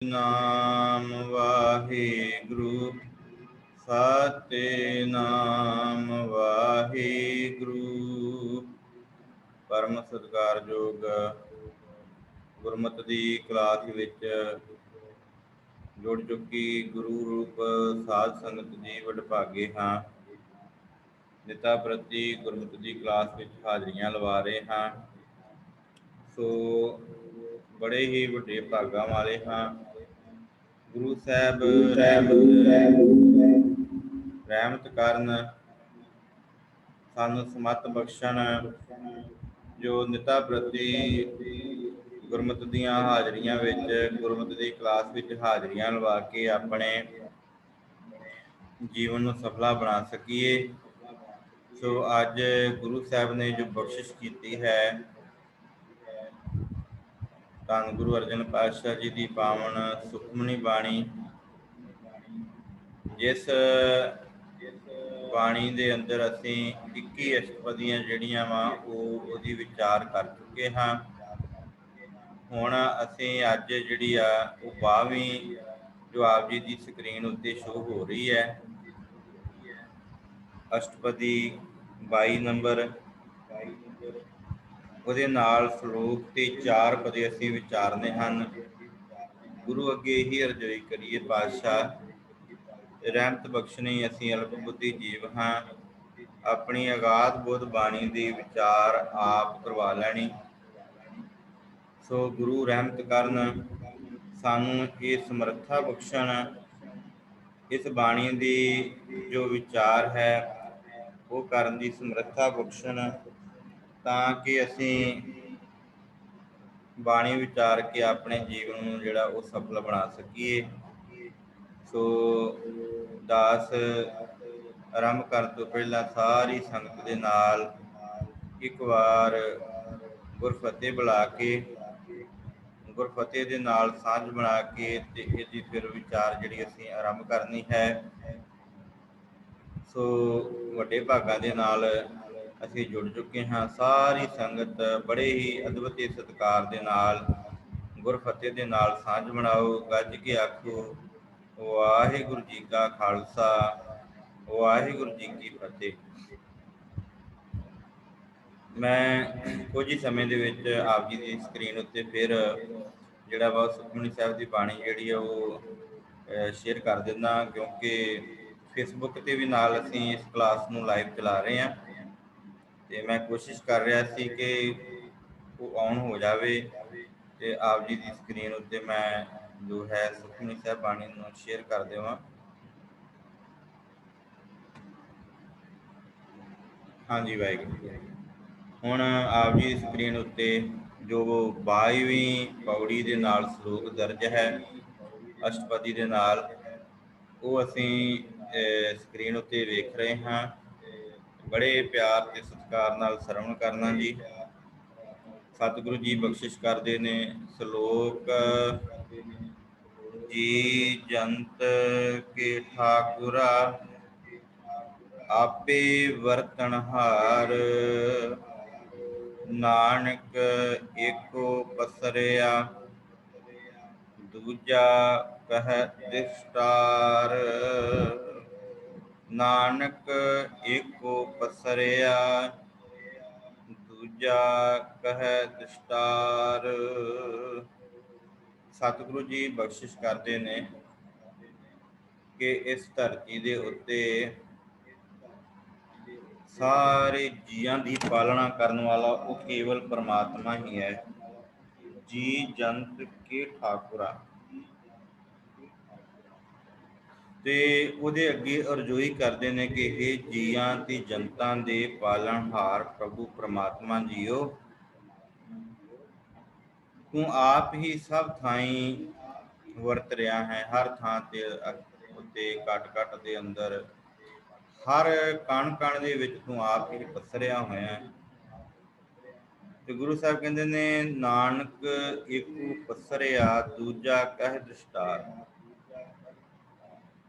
ਨਾਮ ਵਾਹਿਗੁਰੂ ਸਤਿਨਾਮ ਵਾਹਿਗੁਰੂ। ਪਰਮ ਸਤਿਕਾਰਯੋਗ ਗੁਰਮਤਿ ਦੀ ਕਲਾਸ ਵਿੱਚ ਜੁੜ ਚੁੱਕੀ ਗੁਰੂ ਰੂਪ ਸਾਧ ਸੰਗਤ ਜੀ ਵਡਭਾਗੇ ਹਾਂ। ਨਿਤਾ ਪ੍ਰਤੀ ਗੁਰਮਤਿ ਦੀ ਕਲਾਸ ਵਿੱਚ ਹਾਜ਼ਰੀਆਂ ਲਵਾ ਰਹੇ ਹਾਂ। ਸੋ ਬੜੇ ਹੀ ਵੱਡੇ ਭਾਗਾਂ ਵਾਲੇ ਹਾਂ। ਗੁਰੂ ਸਾਹਿਬ ਰਹਿਮਤ ਕਰਨ, ਸਾਨੂੰ ਸਮਤ ਬਖਸ਼ਣ, ਜੋ ਨਿਤਾ ਪ੍ਰਤੀ ਗੁਰਮਤਿ ਦੀਆਂ ਹਾਜ਼ਰੀਆਂ ਵਿੱਚ, ਗੁਰਮਤਿ ਦੀ ਕਲਾਸ ਵਿੱਚ ਹਾਜ਼ਰੀਆਂ ਲਵਾ ਕੇ ਆਪਣੇ ਜੀਵਨ ਨੂੰ ਸਫਲਾ ਬਣਾ ਸਕੀਏ। ਸੋ ਅੱਜ ਗੁਰੂ ਸਾਹਿਬ ਨੇ ਜੋ ਬਖਸ਼ਿਸ਼ ਕੀਤੀ ਹੈ, ਧੰਨ ਗੁਰੂ ਅਰਜਨ ਪਾਤਸ਼ਾਹ ਜੀ ਦੀ ਪਾਵਨ ਸੁਖਮਨੀ ਬਾਣੀ, ਜਿਸ ਬਾਣੀ ਦੇ ਅੰਦਰ ਅਸੀਂ 21 ਅਸ਼ਟਪਦੀਆਂ ਜਿਹੜੀਆਂ ਵਾ ਉਹਦੀ ਵਿਚਾਰ ਕਰ ਚੁੱਕੇ ਹਾਂ। ਹੁਣ ਅਸੀਂ ਅੱਜ ਜਿਹੜੀ ਆ ਉਹ 22ਵੀਂ ਜੋ ਆਪ ਜੀ ਦੀ ਸਕਰੀਨ ਉੱਤੇ ਸ਼ੋ ਹੋ ਰਹੀ ਹੈ, ਅਸ਼ਟਪਦੀ 22 ਨੰਬਰ, ਉਹਦੇ ਨਾਲ ਸ਼ਲੋਕ ਤੇ 4 ਪਦੇ ਅਸੀਂ ਵਿਚਾਰਨੇ ਹਨ। ਗੁਰੂ ਅੱਗੇ ਇਹੀ ਅਰਜ਼ੋਈ ਕਰੀਏ, ਪਾਤਸ਼ਾਹ ਰਹਿਮਤ ਬਖਸ਼ਣੀ, ਅਸੀਂ ਅਲਪ ਬੁੱਧੀ ਜੀਵ ਹਾਂ, ਆਪਣੀ ਅਗਾਧ ਬੁੱਧ ਬਾਣੀ ਦੀ ਵਿਚਾਰ ਆਪ ਕਰਵਾ ਲੈਣੀ। ਸੋ ਗੁਰੂ ਰਹਿਮਤ ਕਰਨ, ਸਾਨੂੰ ਇਹ ਸਮਰੱਥਾ ਬਖਸ਼ਣ, ਇਸ ਬਾਣੀ ਦੀ ਜੋ ਵਿਚਾਰ ਹੈ ਉਹ ਕਰਨ ਦੀ ਸਮਰੱਥਾ ਬਖਸ਼ਣ, ਤਾਂ ਕਿ ਅਸੀਂ ਬਾਣੀ ਵਿਚਾਰ ਕੇ ਆਪਣੇ ਜੀਵਨ ਨੂੰ ਜਿਹੜਾ ਉਹ ਸਫਲ ਬਣਾ ਸਕੀਏ। ਸੋ ਦਾਸ ਆਰੰਭ ਕਰਨ ਤੋਂ ਪਹਿਲਾਂ ਸਾਰੀ ਸੰਗਤ ਦੇ ਨਾਲ ਇੱਕ ਵਾਰ ਗੁਰਫਤਿਹ ਬੁਲਾ ਕੇ, ਗੁਰਫਤਿਹ ਦੇ ਨਾਲ ਸਾਂਝ ਬਣਾ ਕੇ ਤੇ ਇਹਦੀ ਫਿਰ ਵਿਚਾਰ ਜਿਹੜੀ ਅਸੀਂ ਆਰੰਭ ਕਰਨੀ ਹੈ। ਸੋ ਵੱਡੇ ਭਾਗਾਂ ਦੇ ਨਾਲ ਅਸੀਂ ਜੁੜ ਚੁੱਕੇ ਹਾਂ। ਸਾਰੀ ਸੰਗਤ ਬੜੇ ਹੀ ਅਦਭੁਤ ਸਤਿਕਾਰ ਦੇ ਨਾਲ ਗੁਰਫਤਿਹ ਦੇ ਨਾਲ ਸਾਂਝ ਬਣਾਓ। ਗੱਜ ਕੇ ਆਖੋ, ਵਾਹਿਗੁਰੂ ਜੀ ਕਾ ਖਾਲਸਾ, ਵਾਹਿਗੁਰੂ ਜੀ ਕੀ ਫਤਿਹ। ਮੈਂ ਕੁਝ ਹੀ ਸਮੇਂ ਦੇ ਵਿੱਚ ਆਪ ਜੀ ਦੀ ਸਕਰੀਨ ਉੱਤੇ ਫਿਰ ਜਿਹੜਾ ਵਾ ਸੁਖਮਨੀ ਸਾਹਿਬ ਦੀ ਬਾਣੀ ਜਿਹੜੀ ਆ ਉਹ ਸ਼ੇਅਰ ਕਰ ਦਿੰਦਾ, ਕਿਉਂਕਿ ਫੇਸਬੁੱਕ 'ਤੇ ਵੀ ਨਾਲ ਅਸੀਂ ਇਸ ਕਲਾਸ ਨੂੰ ਲਾਈਵ ਚਲਾ ਰਹੇ ਹਾਂ ਅਤੇ ਮੈਂ ਕੋਸ਼ਿਸ਼ ਕਰ ਰਿਹਾ ਸੀ ਕਿ ਉਹ ਔਨ ਹੋ ਜਾਵੇ ਅਤੇ ਆਪ ਜੀ ਦੀ ਸਕਰੀਨ ਉੱਤੇ ਮੈਂ ਜੋ ਹੈ ਸੁਖਮਨੀ ਸਾਹਿਬ ਬਾਣੀ ਨੂੰ ਸ਼ੇਅਰ ਕਰ ਦੇਵਾਂ। ਹਾਂਜੀ ਵਾਹਿਗੁਰੂ। ਹੁਣ ਆਪ ਜੀ ਦੀ ਸਕਰੀਨ ਉੱਤੇ ਜੋ 22ਵੀਂ ਪੌੜੀ ਦੇ ਨਾਲ ਸ਼ਲੋਕ ਦਰਜ ਹੈ ਅਸ਼ਟਪਦੀ ਦੇ ਨਾਲ, ਉਹ ਅਸੀਂ ਸਕਰੀਨ ਉੱਤੇ ਵੇਖ ਰਹੇ ਹਾਂ। ਬੜੇ ਪਿਆਰ ਤੇ ਸਤਿਕਾਰ ਨਾਲ ਸਰਵਣ ਕਰਨਾ ਜੀ। ਸਤਿਗੁਰੂ ਜੀ ਬਖਸ਼ਿਸ਼ ਕਰਦੇ ਨੇ। ਸ਼ਲੋਕ ਜੀ ਜੰਤ ਕੇ ਠਾਕੁਰਾ, ਆਪੇ ਵਰਤਨਹਾਰ, ਨਾਨਕ ਏਕੋ ਪਸਰਿਆ, ਦੂਜਾ ਕਹਿ ਦਿਸਟਾਰ। ਨਾਨਕ ਏਕੋ ਪਸਰਿਆ, ਦੂਜਾ ਕਹਿ ਦਿਸਟਾਰ। ਸਤਿਗੁਰੂ ਜੀ ਬਖਸ਼ਿਸ਼ ਕਰਦੇ ਨੇ ਕਿ ਇਸ ਧਰਤੀ ਦੇ ਉੱਤੇ ਸਾਰੇ ਜੀਆਂ ਦੀ ਪਾਲਣਾ ਕਰਨ ਵਾਲਾ ਉਹ ਕੇਵਲ ਪਰਮਾਤਮਾ ਹੀ ਹੈ। ਜੀ ਜੰਤ ਕੇ ਠਾਕੁਰਾ, ਤੇ ਉਹਦੇ ਅੱਗੇ ਅਰਜ਼ੋਈ ਕਰਦੇ ਨੇ ਕਿ ਇਹ ਜੀਆਂ ਤੇ ਜਨਤਾਂ ਦੇ ਪਾਲਣਹਾਰ ਪ੍ਰਭੂ ਪਰਮਾਤਮਾ ਜੀਓ, ਤੂੰ ਆਪ ਹੀ ਸਭ ਥਾਈਂ ਵਰਤ ਰਿਹਾ ਹੈ। ਹਰ ਥਾਂ ਤੇ ਉੱਤੇ ਘਟ ਘਟ ਦੇ ਅੰਦਰ, ਹਰ ਕਣ ਕਣ ਦੇ ਵਿੱਚ ਤੂੰ ਆਪ ਹੀ ਪਸਰਿਆ ਹੋਇਆ ਹੈ। ਤੇ ਗੁਰੂ ਸਾਹਿਬ ਕਹਿੰਦੇ ਨੇ, ਨਾਨਕ ਏਕੋ ਪਸਰਿਆ, ਦੂਜਾ ਕਹਿ ਦ੍ਰਿਸ਼ਟਾਰ।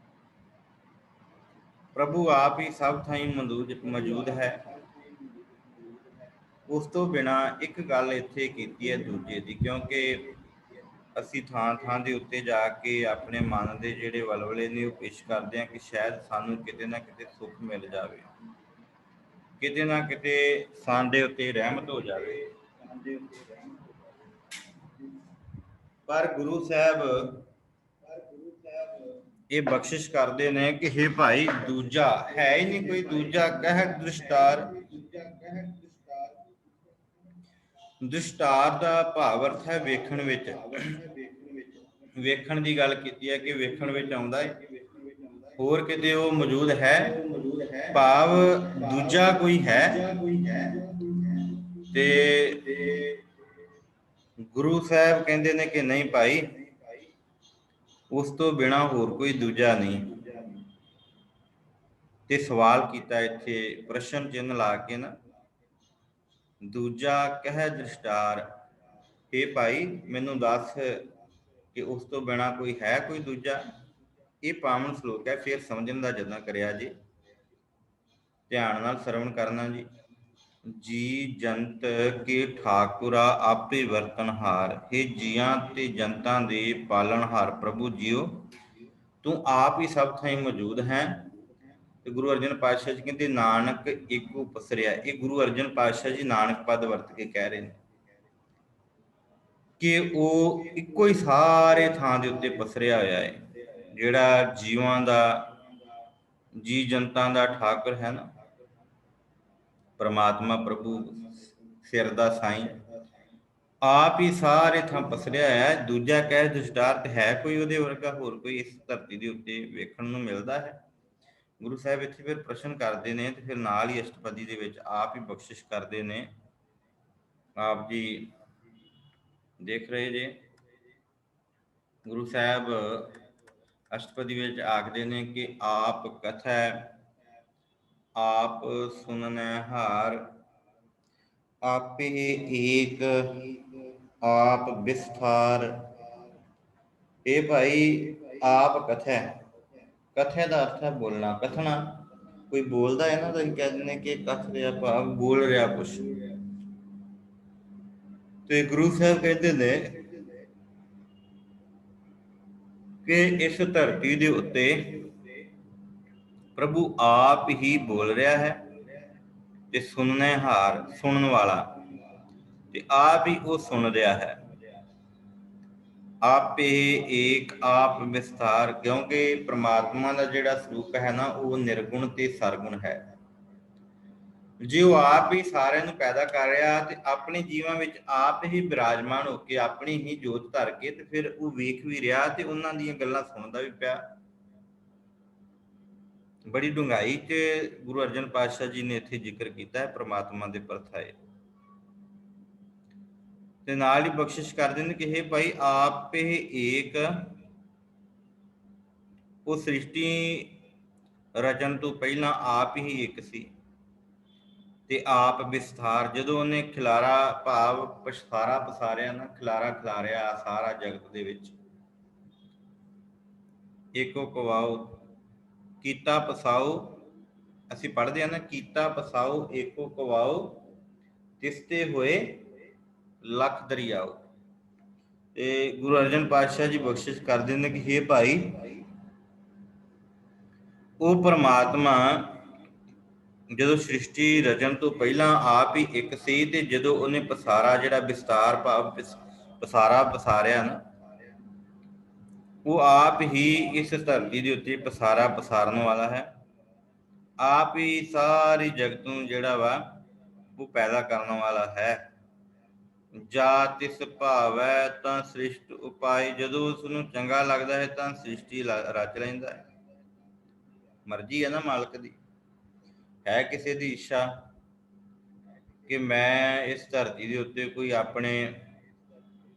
ਪ੍ਰਭੂ ਆਪ ਹੀ ਸਭ ਥਾਈਂ ਮੌਜੂਦ ਹੈ। ਉਸ ਤੋਂ ਬਿਨਾਂ ਇੱਕ ਗੱਲ ਇੱਥੇ ਕੀਤੀ ਹੈ ਦੂਜੇ ਦੀ, ਕਿਉਂਕਿ ਅਸੀਂ ਥਾਂ ਥਾਂ ਦੇ ਉੱਤੇ ਜਾ ਕੇ ਆਪਣੇ ਮਨ ਦੇ ਜਿਹੜੇ ਵਲਵਲੇ ਨੇ ਉਹ ਪੇਸ਼ ਕਰਦੇ ਹਾਂ ਕਿ ਸ਼ਾਇਦ ਸਾਨੂੰ ਕਿਤੇ ਨਾ ਕਿਤੇ ਸੁੱਖ ਮਿਲ ਜਾਵੇ, ਕਿਤੇ ਨਾ ਕਿਤੇ ਸਾਡੇ ਉੱਤੇ ਰਹਿਮਤ ਹੋ ਜਾਵੇ। ਪਰ ਗੁਰੂ ਸਾਹਿਬ ਇਹ ਬਖਸ਼ਿਸ਼ ਕਰਦੇ ਨੇ ਕਿ ਹੇ ਭਾਈ, ਦੂਜਾ ਹੈ ਹੀ ਨਹੀਂ ਕੋਈ ਦੂਜਾ। ਕਹਿ ਦ੍ਰਿਸ਼ਟਾਰ, ਦ੍ਰਿਸ਼ਟਾਰ ਦਾ ਭਾਵ ਅਰਥ ਹੈ ਵੇਖਣ ਵਿੱਚ। ਵੇਖਣ ਦੀ ਗੱਲ ਕੀਤੀ ਹੈ ਕਿ ਵੇਖਣ ਵਿੱਚ ਆਉਂਦਾ ਹੈ, ਹੋਰ ਕਿਤੇ ਉਹ ਮੌਜੂਦ ਹੈ, ਭਾਵ ਦੂਜਾ ਕੋਈ ਹੈ। ਤੇ ਗੁਰੂ ਸਾਹਿਬ ਕਹਿੰਦੇ ਨੇ ਕਿ ਨਹੀਂ ਭਾਈ, ਉਸ ਤੋਂ ਬਿਨਾਂ ਹੋਰ ਕੋਈ ਦੂਜਾ ਨਹੀਂ। ਤੇ ਸਵਾਲ ਕੀਤਾ ਇੱਥੇ ਪ੍ਰਸ਼ਨ ਚਿੰਨ੍ਹ ਲਾ ਕੇ ਨਾ, ਦੂਜਾ ਕਹਿ ਦ੍ਰਿਸ਼ਟਾਰ, ਹੇ ਭਾਈ ਮੈਨੂੰ ਦੱਸ ਕਿ ਉਸ ਤੋਂ ਬਿਨਾਂ ਕੋਈ ਹੈ ਕੋਈ ਦੂਜਾ। ਇਹ ਪਾਵਨ ਸ਼ਲੋਕ ਹੈ, ਫਿਰ ਸਮਝਣ ਦਾ ਯਤਨ ਕਰਿਆ ਜੀ, ਧਿਆਨ ਨਾਲ ਸਰਵਣ ਕਰਨਾ ਜੀ। ਜੀ ਜੰਤ ਕੇ ਠਾਕੁਰਾ ਆਪੇ ਵਰਤਨਹਾਰ, ਹੇ ਜੀਆਂ ਤੇ ਜਨਤਾਂ ਦੇ ਪਾਲਣਹਾਰ ਪ੍ਰਭੂ ਜੀਓ, ਤੂੰ ਆਪ ਹੀ ਸਭ ਥਾਈਂ ਮੌਜੂਦ ਹੈ। ਤੇ ਗੁਰੂ ਅਰਜਨ ਪਾਤਸ਼ਾਹ ਜੀ ਕਹਿੰਦੇ ਨਾਨਕ ਏਕੋ ਪਸਰਿਆ। ਇਹ ਗੁਰੂ ਅਰਜਨ ਪਾਤਸ਼ਾਹ ਜੀ ਨਾਨਕ ਪਦ ਵਰਤ ਕੇ ਕਹਿ ਰਹੇ ਨੇ ਕਿ ਉਹ ਇੱਕੋ ਹੀ ਸਾਰੇ ਥਾਂ ਦੇ ਉੱਤੇ ਪਸਰਿਆ ਹੋਇਆ ਹੈ, ਜਿਹੜਾ ਜੀਵਾਂ ਦਾ, ਜੀ ਜਨਤਾਂ ਦਾ ਠਾਕੁਰ ਹੈ ਨਾ, ਪਰਮਾਤਮਾ ਪ੍ਰਭੂ ਸਿਰ ਦਾ ਸਾਈਂ, ਆਪ ਹੀ ਸਾਰੇ ਥਾਂ ਪਸਰਿਆ ਹੈ। ਦੂਜਾ ਕਹਿ ਦ੍ਰਿਸ਼ਟਾਰ, ਤੇ ਹੈ ਕੋਈ ਉਹਦੇ ਵਰਗਾ ਹੋਰ ਕੋਈ ਇਸ ਧਰਤੀ ਦੇ ਉੱਤੇ ਵੇਖਣ ਨੂੰ ਮਿਲਦਾ ਹੈ? ਗੁਰੂ ਸਾਹਿਬ ਇੱਥੇ ਫਿਰ ਪ੍ਰਸ਼ਨ ਕਰਦੇ ਨੇ ਤੇ ਫਿਰ ਨਾਲ ਹੀ ਅਸ਼ਟਪਦੀ ਦੇ ਵਿੱਚ ਆਪ ਹੀ ਬਖਸ਼ਿਸ਼ ਕਰਦੇ ਨੇ। ਆਪ ਜੀ ਦੇਖ ਰਹੇ ਜੇ, ਗੁਰੂ ਸਾਹਿਬ ਅਸ਼ਟਪਦੀ ਵਿੱਚ ਆਖਦੇ ਨੇ ਕਿ ਆਪ ਕਥੈ ਆਪ ਸੁਨਨਹਾਰ, ਆਪੇ ਏਕ ਆਪ ਵਿਸਥਾਰ। ਇਹ ਭਾਈ ਆਪ ਕਥੈ, ਕਥੈ ਦਾ ਅਰਥ ਹੈ ਬੋਲਣਾ, ਕਥਣਾ। ਕੋਈ ਬੋਲਦਾ ਹੈ ਨਾ ਤਾਂ ਅਸੀਂ ਕਹਿ ਦਿੰਦੇ ਕਿ ਕਥ ਰਿਹਾ, ਭਾਵ ਬੋਲ ਰਿਹਾ ਕੁਛ। ਤੇ ਗੁਰੂ ਸਾਹਿਬ ਕਹਿੰਦੇ ਨੇ ਕਿ ਇਸ ਧਰਤੀ ਦੇ ਉੱਤੇ ਪ੍ਰਭੂ ਆਪ ਹੀ ਬੋਲ ਰਿਹਾ ਹੈ, ਤੇ ਸੁਣਨਹਾਰ, ਸੁਣਨ ਵਾਲਾ, ਤੇ ਆਪ ਹੀ ਉਹ ਸੁਣ ਰਿਹਾ ਹੈ। ਆਪੇ ਏਕ ਆਪ ਵਿਸਥਾਰ, ਕਿਉਂਕਿ ਪ੍ਰਮਾਤਮਾ ਦਾ ਜਿਹੜਾ ਸਰੂਪ ਹੈ ਨਾ ਉਹ ਨਿਰਗੁਣ ਤੇ ਸਰਗੁਣ ਹੈ। ਜੇ ਉਹ ਆਪ ਹੀ ਸਾਰਿਆਂ ਨੂੰ ਪੈਦਾ ਕਰ ਰਿਹਾ ਤੇ ਆਪਣੇ ਜੀਵਾਂ ਵਿੱਚ ਆਪ ਹੀ ਬਿਰਾਜਮਾਨ ਹੋ ਕੇ ਆਪਣੀ ਹੀ ਜੋਤ ਧਰ ਕੇ ਤੇ ਫਿਰ ਉਹ ਵੇਖ ਵੀ ਰਿਹਾ ਤੇ ਉਹਨਾਂ ਦੀਆਂ ਗੱਲਾਂ ਸੁਣਦਾ ਵੀ ਪਿਆ। ਬੜੀ ਡੂੰਘਾਈ 'ਚ ਗੁਰੂ ਅਰਜਨ ਪਾਤਸ਼ਾਹ ਜੀ ਨੇ ਇੱਥੇ ਜ਼ਿਕਰ ਕੀਤਾ ਹੈ ਪ੍ਰਮਾਤਮਾ ਦੇ ਪਰਥਾਏ। ਤੇ ਨਾਲ ਹੀ ਬਖਸ਼ਿਸ਼ ਕਰਦੇ ਨੇ ਕਿ ਹੇ ਭਾਈ ਆਪੇ ਏਕ, ਉਹ ਸ੍ਰਿਸ਼ਟੀ ਰਚਨ ਤੋਂ ਪਹਿਲਾਂ ਆਪ ਹੀ ਇੱਕ ਸੀ, ਤੇ ਆਪ ਵਿਸਥਾਰ, ਜਦੋਂ ਉਹਨੇ ਖਿਲਾਰਾ ਭਾਵ ਪਛਤਾਰਾ ਪਸਾਰਿਆ ਨਾ, ਖਿਲਾਰਾ ਖਿਲਾਰਿਆ ਸਾਰਾ ਜਗਤ ਦੇ ਵਿੱਚ। ਏਕੋ ਕਵਾਓ ਕੀਤਾ ਪਸਾਓ, ਅਸੀਂ ਪੜ੍ਹਦੇ ਹਾਂ ਨਾ, ਕੀਤਾ ਪਸਾਓ ਏਕੋ ਕਵਾਓ, ਤਿਸਤੇ ਹੋਏ ਲੱਖ ਦਰਿਆਓ। ਤੇ ਗੁਰੂ ਅਰਜਨ ਪਾਤਸ਼ਾਹ ਜੀ ਬਖਸ਼ਿਸ਼ ਕਰਦੇ ਨੇ ਕਿ ਹੇ ਭਾਈ, ਉਹ ਪਰਮਾਤਮਾ ਜਦੋਂ ਸ੍ਰਿਸ਼ਟੀ ਰਚਨ ਤੋਂ ਪਹਿਲਾਂ ਆਪ ਹੀ ਇੱਕ ਸੀ, ਤੇ ਜਦੋਂ ਉਹਨੇ ਪਸਾਰਾ ਜਿਹੜਾ ਵਿਸਤਾਰ ਭਾਵ ਪਸਾਰਾ ਪਸਾਰਿਆ ਨਾ, ਉਹ ਆਪ ਹੀ ਇਸ ਧਰਤੀ ਦੇ ਉੱਤੇ ਪਸਾਰਾ ਪਸਾਰਨ ਵਾਲਾ ਹੈ। ਆਪ ਹੀ ਸਾਰੀ ਜਗਤ ਨੂੰ ਜਿਹੜਾ ਵਾ ਉਹ ਪੈਦਾ ਕਰਨ ਵਾਲਾ ਹੈ। ਜਾ ਤਿਸ ਭਾਵੈ ਤਾਂ ਸ੍ਰਿਸ਼ਟ ਉਪਾਏ, ਜਦੋਂ ਉਸਨੂੰ ਚੰਗਾ ਲੱਗਦਾ ਹੈ ਤਾਂ ਸ੍ਰਿਸ਼ਟੀ ਰਚ ਲੈਂਦਾ ਹੈ। ਮਰਜ਼ੀ ਹੈ ਨਾ ਮਾਲਕ ਦੀ, ਹੈ ਕਿਸੇ ਦੀ ਇੱਛਾ ਕਿ ਮੈਂ ਇਸ ਧਰਤੀ ਦੇ ਉੱਤੇ ਕੋਈ ਆਪਣੇ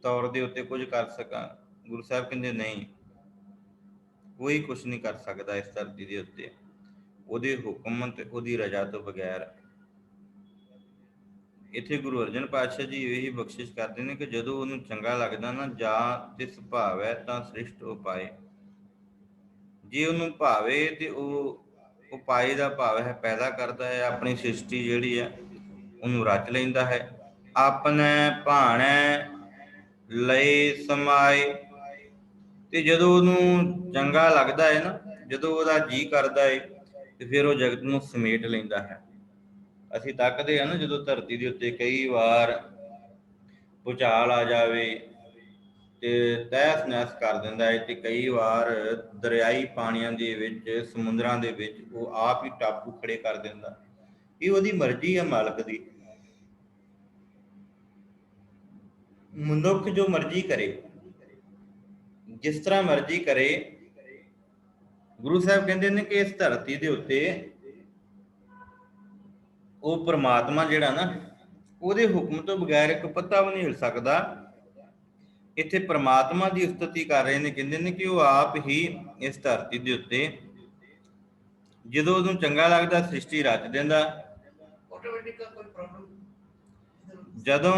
ਤੌਰ ਦੇ ਉੱਤੇ ਕੁਝ ਕਰ ਸਕਾਂ। ਗੁਰੂ ਸਾਹਿਬ ਕਹਿੰਦੇ ਨਹੀਂ, ਕੋਈ ਕੁਛ ਨਹੀਂ ਕਰ ਸਕਦਾ ਇਸ ਧਰਤੀ ਦੇ ਉੱਤੇ ਉਹਦੇ ਹੁਕਮ ਤੇ ਉਹਦੀ ਰਜ਼ਾ ਤੋਂ ਬਗੈਰ। ਇੱਥੇ ਗੁਰੂ ਅਰਜਨ ਪਾਤਸ਼ਾਹ ਜੀ ਇਹੀ ਬਖਸ਼ਿਸ਼ ਕਰਦੇ ਨੇ ਕਿ ਜਦੋਂ ਉਹਨੂੰ ਚੰਗਾ ਲੱਗਦਾ ਨਾ, ਜਾਂ ਤਿਸ ਭਾਵੈ ਤਾਂ ਸ੍ਰਿਸ਼ਟ ਉਪਾਏ, ਜੇ ਉਹਨੂੰ ਭਾਵੇ ਤੇ ਉਹ ਉਪਾਏ ਦਾ ਭਾਵ ਹੈ ਪੈਦਾ ਕਰਦਾ ਹੈ, ਆਪਣੀ ਸ੍ਰਿਸ਼ਟੀ ਜਿਹੜੀ ਹੈ ਉਹਨੂੰ ਰਚ ਲੈਂਦਾ ਹੈ। ਆਪਣੇ ਭਾਣੈ ਲਏ ਸਮਾਏ। ਤੇ ਜਦੋਂ ਉਹਨੂੰ ਚੰਗਾ ਲੱਗਦਾ ਹੈ ਨਾ, ਜਦੋਂ ਉਹਦਾ ਜੀ ਕਰਦਾ ਹੈ, ਤੇ ਫਿਰ ਉਹ ਜਗਤ ਨੂੰ ਸਮੇਟ ਲੈਂਦਾ ਹੈ। ਅਸੀਂ ਤੱਕਦੇ ਹਾਂ ਨਾ, ਜਦੋਂ ਧਰਤੀ ਦੇ ਉੱਤੇ ਕਈ ਵਾਰ ਭੂਚਾਲ ਆ ਜਾਵੇ ਤੇ ਤਹਿਸ ਨਹਿਸ ਕਰ ਦਿੰਦਾ ਹੈ, ਤੇ ਕਈ ਵਾਰ ਦਰਿਆਈ ਪਾਣੀਆਂ ਦੇ ਵਿੱਚ, ਸਮੁੰਦਰਾਂ ਦੇ ਵਿੱਚ ਉਹ ਆਪ ਹੀ ਟਾਪੂ ਖੜੇ ਕਰ ਦਿੰਦਾ। ਇਹ ਉਹਦੀ ਮਰਜ਼ੀ ਹੈ ਮਾਲਕ ਦੀ। ਮਨੁੱਖ ਜੋ ਮਰਜ਼ੀ ਕਰੇ, ਜਿਸ ਤਰ੍ਹਾਂ ਮਰਜ਼ੀ ਕਰੇ, ਗੁਰੂ ਸਾਹਿਬ ਕਹਿੰਦੇ ਨੇ ਕਿ ਇਸ ਧਰਤੀ ਦੇ ਉੱਤੇ ਉਹ ਪ੍ਰਮਾਤਮਾ ਜਿਹੜਾ ਨਾ, ਉਹਦੇ ਹੁਕਮ ਤੋਂ ਬਗੈਰ ਇੱਕ ਪੱਤਾ ਵੀ ਨਹੀਂ ਹਿਲ ਸਕਦਾ। ਇੱਥੇ ਪ੍ਰਮਾਤਮਾ ਦੀ ਉਸਤਤੀ ਕਰ ਰਹੇ ਨੇ, ਕਹਿੰਦੇ ਨੇ ਕਿ ਉਹ ਆਪ ਹੀ ਇਸ ਧਰਤੀ ਦੇ ਉੱਤੇ ਜਦੋਂ ਉਹਨੂੰ ਚੰਗਾ ਲੱਗਦਾ ਸ੍ਰਿਸ਼ਟੀ ਰਚ ਦਿੰਦਾ। ਜਦੋਂ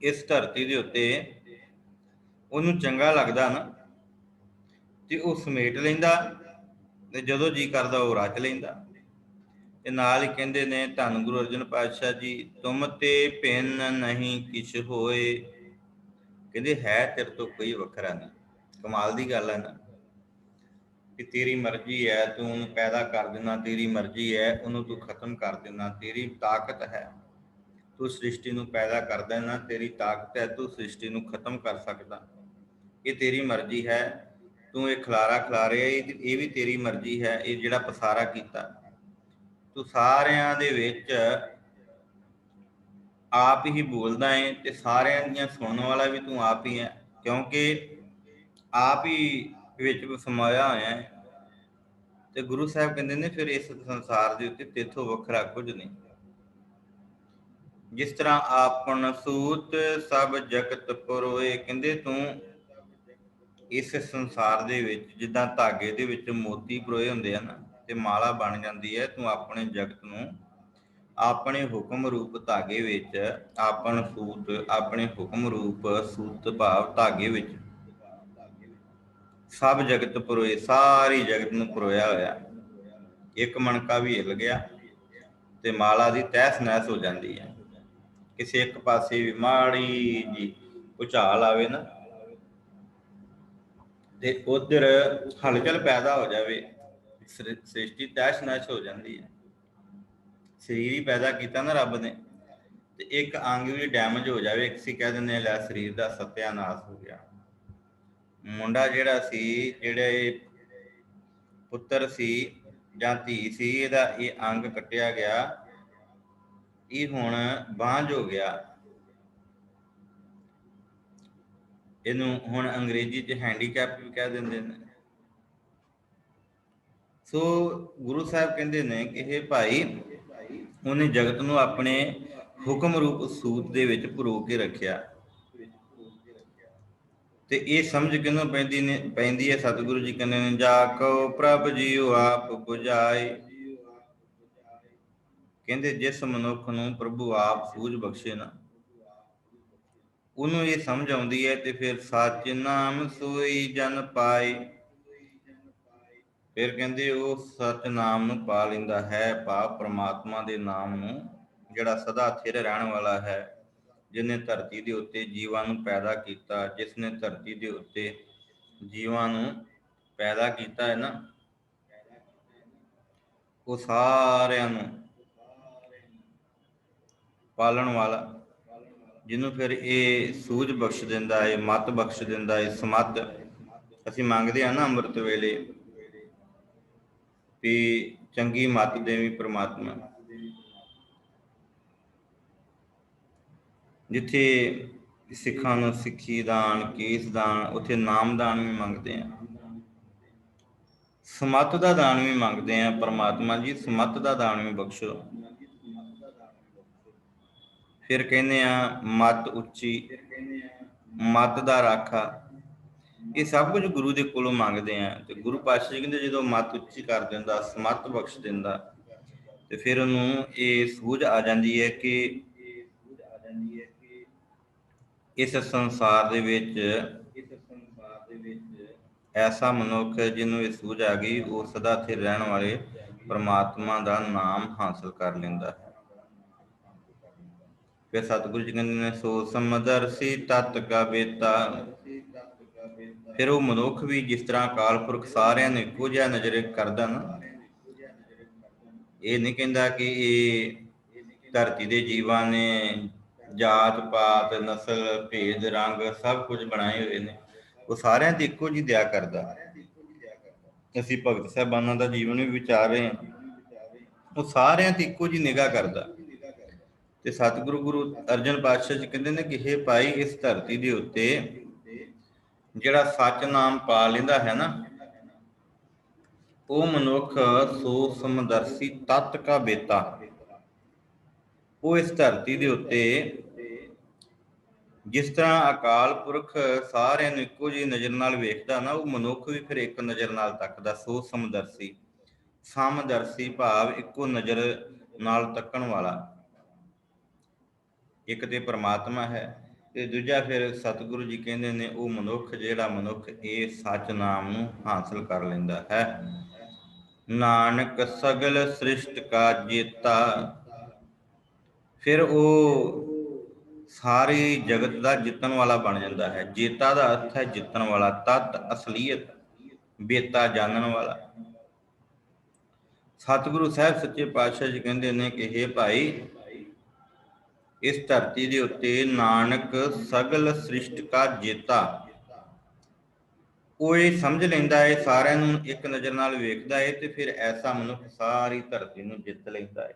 ਇਸ ਧਰਤੀ ਦੇ ਉੱਤੇ ਉਹਨੂੰ ਚੰਗਾ ਲੱਗਦਾ ਨਾ, ਤੇ ਉਹ ਸਮੇਟ ਲੈਂਦਾ, ਤੇ ਜਦੋਂ ਜੀ ਕਰਦਾ ਉਹ ਰਚ ਲੈਂਦਾ। ਤੇ ਨਾਲ ਹੀ ਕਹਿੰਦੇ ਨੇ ਧੰਨ ਗੁਰੂ ਅਰਜਨ ਪਾਤਸ਼ਾਹ ਜੀ, ਤੁਮ ਤੇ ਭਿੰਨ ਨਹੀਂ ਕਿਛ ਹੋਏ। ਕਹਿੰਦੇ ਹੈ ਤੇਰੇ ਤੋਂ ਕੋਈ ਵੱਖਰਾ ਨਹੀਂ। ਕਮਾਲ ਦੀ ਗੱਲ ਹੈ ਨਾ, ਕਿ ਤੇਰੀ ਮਰਜ਼ੀ ਹੈ, ਤੂੰ ਉਹਨੂੰ ਪੈਦਾ ਕਰ ਦੇਣਾ, ਤੇਰੀ ਮਰਜ਼ੀ ਹੈ ਉਹਨੂੰ ਤੂੰ ਖਤਮ ਕਰ ਦੇਣਾ, ਤੇਰੀ ਤਾਕਤ ਹੈ ਤੂੰ ਸ੍ਰਿਸ਼ਟੀ ਨੂੰ ਪੈਦਾ ਕਰ ਦੇਣਾ, ਤੇਰੀ ਤਾਕਤ ਹੈ ਤੂੰ ਸ੍ਰਿਸ਼ਟੀ ਨੂੰ ਖਤਮ ਕਰ ਸਕਦਾ। ਇਹ ਤੇਰੀ ਮਰਜ਼ੀ ਹੈ। ਤੂੰ ਇਹ ਖਲਾਰਾ ਖਿਲਾਰਿਆ, ਇਹ ਵੀ ਤੇਰੀ ਮਰਜ਼ੀ ਹੈ। ਇਹ ਜਿਹੜਾ ਪਸਾਰਾ ਕੀਤਾ, ਤੂੰ ਸਾਰਿਆਂ ਦੇ ਵਿੱਚ ਆਪ ਹੀ ਬੋਲਦਾ ਹੈ, ਤੇ ਸਾਰਿਆਂ ਦੀਆਂ ਸੁਣਨ ਵਾਲਾ ਵੀ ਤੂੰ ਆਪ ਹੀ ਹੈ, ਕਿਉਂਕਿ ਆਪ ਹੀ ਵਿੱਚ ਸਮਾਇਆ ਹੋਇਆ ਹੈ। ਤੇ ਗੁਰੂ ਸਾਹਿਬ ਕਹਿੰਦੇ ਨੇ ਫਿਰ ਇਸ ਸੰਸਾਰ ਦੇ ਉੱਤੇ ਤੇਥੋਂ ਵੱਖਰਾ ਕੁਝ ਨਹੀਂ। ਜਿਸ ਤਰ੍ਹਾਂ ਆਪਨ ਸੂਤ ਸਭ ਜਗਤ ਪਰੋਏ, ਕਹਿੰਦੇ ਤੂੰ ਇਸ ਸੰਸਾਰ ਦੇ ਵਿੱਚ ਜਿੱਦਾਂ ਧਾਗੇ ਦੇ ਵਿੱਚ ਮੋਤੀ ਪਰੋਏ ਹੁੰਦੇ ਆ ਨਾ, ਤੇ ਮਾਲਾ ਬਣ ਜਾਂਦੀ ਹੈ, ਤੂੰ ਆਪਣੇ ਜਗਤ ਨੂੰ ਆਪਣੇ ਹੁਕਮ ਰੂਪ ਧਾਗੇ ਵਿੱਚ, ਆਪਨ ਸੂਤ ਆਪਣੇ ਹੁਕਮ ਰੂਪ ਸੂਤ ਭਾਵ ਧਾਗੇ ਵਿੱਚ ਸਭ ਜਗਤ ਪਰੋਏ, ਸਾਰੀ ਜਗਤ ਨੂੰ ਪਰੋਇਆ ਹੋਇਆ। ਇੱਕ ਮਣਕਾ ਵੀ ਹਿੱਲ ਗਿਆ ਤੇ ਮਾਲਾ ਦੀ ਤਹਿਸ ਨਹਿਸ ਹੋ ਜਾਂਦੀ ਹੈ। ਕਿਸੇ ਇੱਕ ਪਾਸੇ ਵੀ ਮਾੜੀ ਜੀ ਭੁਚਾਲ ਆਵੇ ਨਾ, ਤੇ ਉਧਰ ਹਲਚਲ ਪੈਦਾ ਹੋ ਜਾਵੇ, ਸ੍ਰਿਸ਼ਟੀ ਤਹਿਸ ਨਹਿਸ ਹੋ ਜਾਂਦੀ ਹੈ। ਸਰੀਰ ਹੀ ਪੈਦਾ ਕੀਤਾ ਨਾ ਰੱਬ ਨੇ, ਤੇ ਇੱਕ ਅੰਗ ਵੀ ਡੈਮੇਜ ਹੋ ਜਾਵੇ, ਕਿਸੇ ਕਹਿ ਦਿੰਦੇ ਲੈ ਸਰੀਰ ਦਾ ਸਤਿਆਨਾਸ਼ ਹੋ ਗਿਆ। ਮੁੰਡਾ ਜਿਹੜਾ ਸੀ, ਜਿਹੜੇ ਪੁੱਤਰ ਸੀ ਜਾਂ ਧੀ ਸੀ, ਇਹਦਾ ਇਹ ਅੰਗ ਕੱਟਿਆ ਗਿਆ, ਇਹ ਹੁਣ ਬਾਂਝ ਹੋ ਗਿਆ। ਇਹਨੂੰ ਹੁਣ ਅੰਗਰੇਜ਼ੀ 'ਚ ਹੈਂਡੀਕੈਪ ਵੀ ਕਹਿ ਦਿੰਦੇ ਨੇ। ਸੋ ਗੁਰੂ ਸਾਹਿਬ ਕਹਿੰਦੇ ਨੇ ਕਿ ਇਹ ਭਾਈ, ਉਹਨੇ ਜਗਤ ਨੂੰ ਆਪਣੇ ਹੁਕਮ ਰੂਪ ਸੂਤ ਦੇ ਵਿੱਚ ਪਰੋ ਕੇ ਰੱਖਿਆ। ਤੇ ਇਹ ਸਮਝ ਕਿਹਨੂੰ ਪੈਂਦੀ ਹੈ? ਸਤਿਗੁਰੂ ਜੀ ਕਹਿੰਦੇ ਨੇ, ਜਾ ਕਉ ਪ੍ਰਭ ਜੀਉ ਆਪ ਬੁਝਾਏ। ਕਹਿੰਦੇ ਜਿਸ ਮਨੁੱਖ ਨੂੰ ਪ੍ਰਭੂ ਆਪ ਸੂਝ ਬਖਸ਼ੇ ਨਾ, ਉਹਨੂੰ ਇਹ ਸਮਝ ਆਉਂਦੀ ਹੈ, ਤੇ ਫਿਰ ਸੱਚ ਨਾਮ ਸੋਈ ਜਨ ਪਾਏ। ਫਿਰ ਕਹਿੰਦੇ ਉਹ ਸੱਚ ਨਾਮ ਨੂੰ ਪਾ ਲੈਂਦਾ ਹੈ, ਭਾਵ ਪ੍ਰਮਾਤਮਾ ਦੇ ਨਾਮ ਨੂੰ, ਜਿਹੜਾ ਸਦਾ ਸਥਿਰ ਰਹਿਣ ਵਾਲਾ ਹੈ, ਜਿਹਨੇ ਧਰਤੀ ਦੇ ਉੱਤੇ ਜੀਵਾਂ ਨੂੰ ਪੈਦਾ ਕੀਤਾ, ਜਿਸ ਨੇ ਧਰਤੀ ਦੇ ਉੱਤੇ ਜੀਵਾਂ ਨੂੰ ਪੈਦਾ ਕੀਤਾ ਹੈ ਨਾ, ਉਹ ਸਾਰਿਆਂ ਨੂੰ ਪਾਲਣ ਵਾਲਾ, ਜਿਹਨੂੰ ਫਿਰ ਇਹ ਸੂਝ ਬਖਸ਼ ਦਿੰਦਾ ਹੈ, ਮੱਤ ਬਖਸ਼ ਦਿੰਦਾ ਹੈ, ਸਮੱਤ। ਅਸੀਂ ਮੰਗਦੇ ਹਾਂ ਨਾ ਅੰਮ੍ਰਿਤ ਵੇਲੇ ਵੀ ਚੰਗੀ ਮੱਤ ਦੇਵੀਂ ਪ੍ਰਮਾਤਮਾ। ਜਿੱਥੇ ਸਿੱਖਾਂ ਨੂੰ ਸਿੱਖੀ ਦਾਨ, ਕੇਸ ਦਾਨ, ਉੱਥੇ ਨਾਮ ਦਾਨ ਵੀ ਮੰਗਦੇ ਆ, ਸਮੱਤ ਦਾ ਦਾਨ ਵੀ ਮੰਗਦੇ ਆ। ਪ੍ਰਮਾਤਮਾ ਜੀ ਸਮੱਤ ਦਾ ਦਾਨ ਵੀ ਬਖਸ਼ੋ। ਫਿਰ ਕਹਿੰਦੇ ਆ ਮੱਤ ਉੱਚੀ, ਮੱਤ ਦਾ ਰਾਖਾ, ਇਹ ਸਭ ਕੁਝ ਗੁਰੂ ਦੇ ਕੋਲੋਂ ਮੰਗਦੇ ਆ। ਤੇ ਗੁਰੂ ਪਾਤਸ਼ਾਹ ਜੀ ਕਹਿੰਦੇ ਜਦੋਂ ਮੱਤ ਉੱਚੀ ਕਰ ਦਿੰਦਾ, ਸਮੱਤ ਬਖਸ਼ ਦਿੰਦਾ, ਤੇ ਫਿਰ ਉਹਨੂੰ ਇਹ ਸੂਝ ਆ ਜਾਂਦੀ ਹੈ ਕਿ ਇਸ ਸੰਸਾਰ ਦੇ ਵਿੱਚ ਐਸਾ ਮਨੁੱਖ ਜਿਹਨੂੰ ਇਹ ਸੂਝ ਆ ਗਈ, ਉਹ ਸਦਾ ਸਥਿਰ ਰਹਿਣ ਵਾਲੇ ਪ੍ਰਮਾਤਮਾ ਦਾ ਨਾਮ ਹਾਸਲ ਕਰ ਲੈਂਦਾ ਹੈ। ਫਿਰ ਸਤਿਗੁਰੂ ਜੀ ਕਹਿੰਦੇ ਨੇ ਸੋ ਸਮਦਰਸੀ ਤਤ ਕਾ ਬੇਤਾ। ਫਿਰ ਉਹ ਮਨੁੱਖ ਵੀ ਜਿਸ ਤਰ੍ਹਾਂ ਅਕਾਲ ਪੁਰਖ ਸਾਰਿਆਂ ਨੂੰ ਇੱਕੋ ਜਿਹਾ ਨਜ਼ਰ ਕਰਦਾ ਨਾ, ਇਹ ਨਹੀਂ ਕਹਿੰਦਾ ਕਿ ਇਹ ਧਰਤੀ ਦੇ ਜੀਵਾਂ ਨੇ ਜਾਤ ਪਾਤ ਨਸਲ ਭੇਦ ਰੰਗ ਸਭ ਕੁਝ ਬਣਾਏ ਹੋਏ ਨੇ, ਉਹ ਸਾਰਿਆਂ ਦੀ ਇੱਕੋ ਜਿਹੀ ਦਇਆ ਕਰਦਾ। ਅਸੀਂ ਭਗਤ ਸਾਹਿਬਾਨਾਂ ਦਾ ਜੀਵਨ ਵੀ ਵਿਚਾਰ ਰਹੇ ਹਾਂ, ਉਹ ਸਾਰਿਆਂ ਤੇ ਇੱਕੋ ਜਿਹੀ ਨਿਗਾਹ ਕਰਦਾ। ਤੇ ਸਤਿਗੁਰੂ ਗੁਰੂ ਅਰਜਨ ਪਾਤਸ਼ਾਹ ਜੀ ਕਹਿੰਦੇ ਨੇ ਕਿ ਹੇ ਭਾਈ, ਇਸ ਧਰਤੀ ਦੇ ਉੱਤੇ ਜਿਹੜਾ ਸੱਚ ਨਾਮ ਪਾ ਲੈਂਦਾ ਹੈ ਨਾ, ਉਹ ਮਨੁੱਖ ਸੋ ਸਮਦਰਸੀ ਤਤ ਕਾ ਬੇਤਾ। ਉਹ ਇਸ ਧਰਤੀ ਦੇ ਉੱਤੇ ਜਿਸ ਤਰ੍ਹਾਂ ਅਕਾਲ ਪੁਰਖ ਸਾਰਿਆਂ ਨੂੰ ਇੱਕੋ ਜਿਹੀ ਨਜ਼ਰ ਨਾਲ ਵੇਖਦਾ ਨਾ, ਉਹ ਮਨੁੱਖ ਵੀ ਫਿਰ ਇੱਕ ਨਜ਼ਰ ਨਾਲ ਤੱਕਦਾ। ਸੋ ਸਮਦਰਸੀ, ਸਮਦਰਸੀ ਭਾਵ ਇੱਕੋ ਨਜ਼ਰ ਨਾਲ ਤੱਕਣ ਵਾਲਾ। ਇੱਕ ਤੇ ਪ੍ਰਮਾਤਮਾ ਹੈ, ਤੇ ਦੂਜਾ ਫਿਰ ਸਤਿਗੁਰੂ ਜੀ ਕਹਿੰਦੇ ਨੇ ਉਹ ਮਨੁੱਖ ਜਿਹੜਾ ਮਨੁੱਖ ਇਹ ਸੱਚ ਨਾਮ ਨੂੰ ਹਾਸਲ ਕਰ ਲੈਂਦਾ ਹੈ। ਨਾਨਕ ਸਗਲ ਸ੍ਰਿਸ਼ਟ ਕਾ ਜੇਤਾ। ਫਿਰ ਉਹ ਸਾਰੇ ਜਗਤ ਦਾ ਜਿੱਤਣ ਵਾਲਾ ਬਣ ਜਾਂਦਾ ਹੈ। ਜੇਤਾ ਦਾ ਅਰਥ ਹੈ ਜਿੱਤਣ ਵਾਲਾ, ਤਤ ਅਸਲੀਅਤ, ਬੇਤਾ ਜਾਣਨ ਵਾਲਾ। ਸਤਿਗੁਰੂ ਸਾਹਿਬ ਸੱਚੇ ਪਾਤਸ਼ਾਹ ਜੀ ਕਹਿੰਦੇ ਨੇ ਕਿ ਹੇ ਭਾਈ, ਇਸ ਧਰਤੀ ਦੇ ਉੱਤੇ ਨਾਨਕ ਸਗਲ ਸ੍ਰਿਸ਼ਟ ਕਾ ਜੇਤਾ। ਉਹ ਇਹ ਸਮਝ ਲੈਂਦਾ ਹੈ, ਸਾਰਿਆਂ ਨੂੰ ਇੱਕ ਨਜ਼ਰ ਨਾਲ ਵੇਖਦਾ ਹੈ, ਤੇ ਫਿਰ ਐਸਾ ਮਨੁੱਖ ਸਾਰੀ ਧਰਤੀ ਨੂੰ ਜਿੱਤ ਲੈਂਦਾ ਹੈ,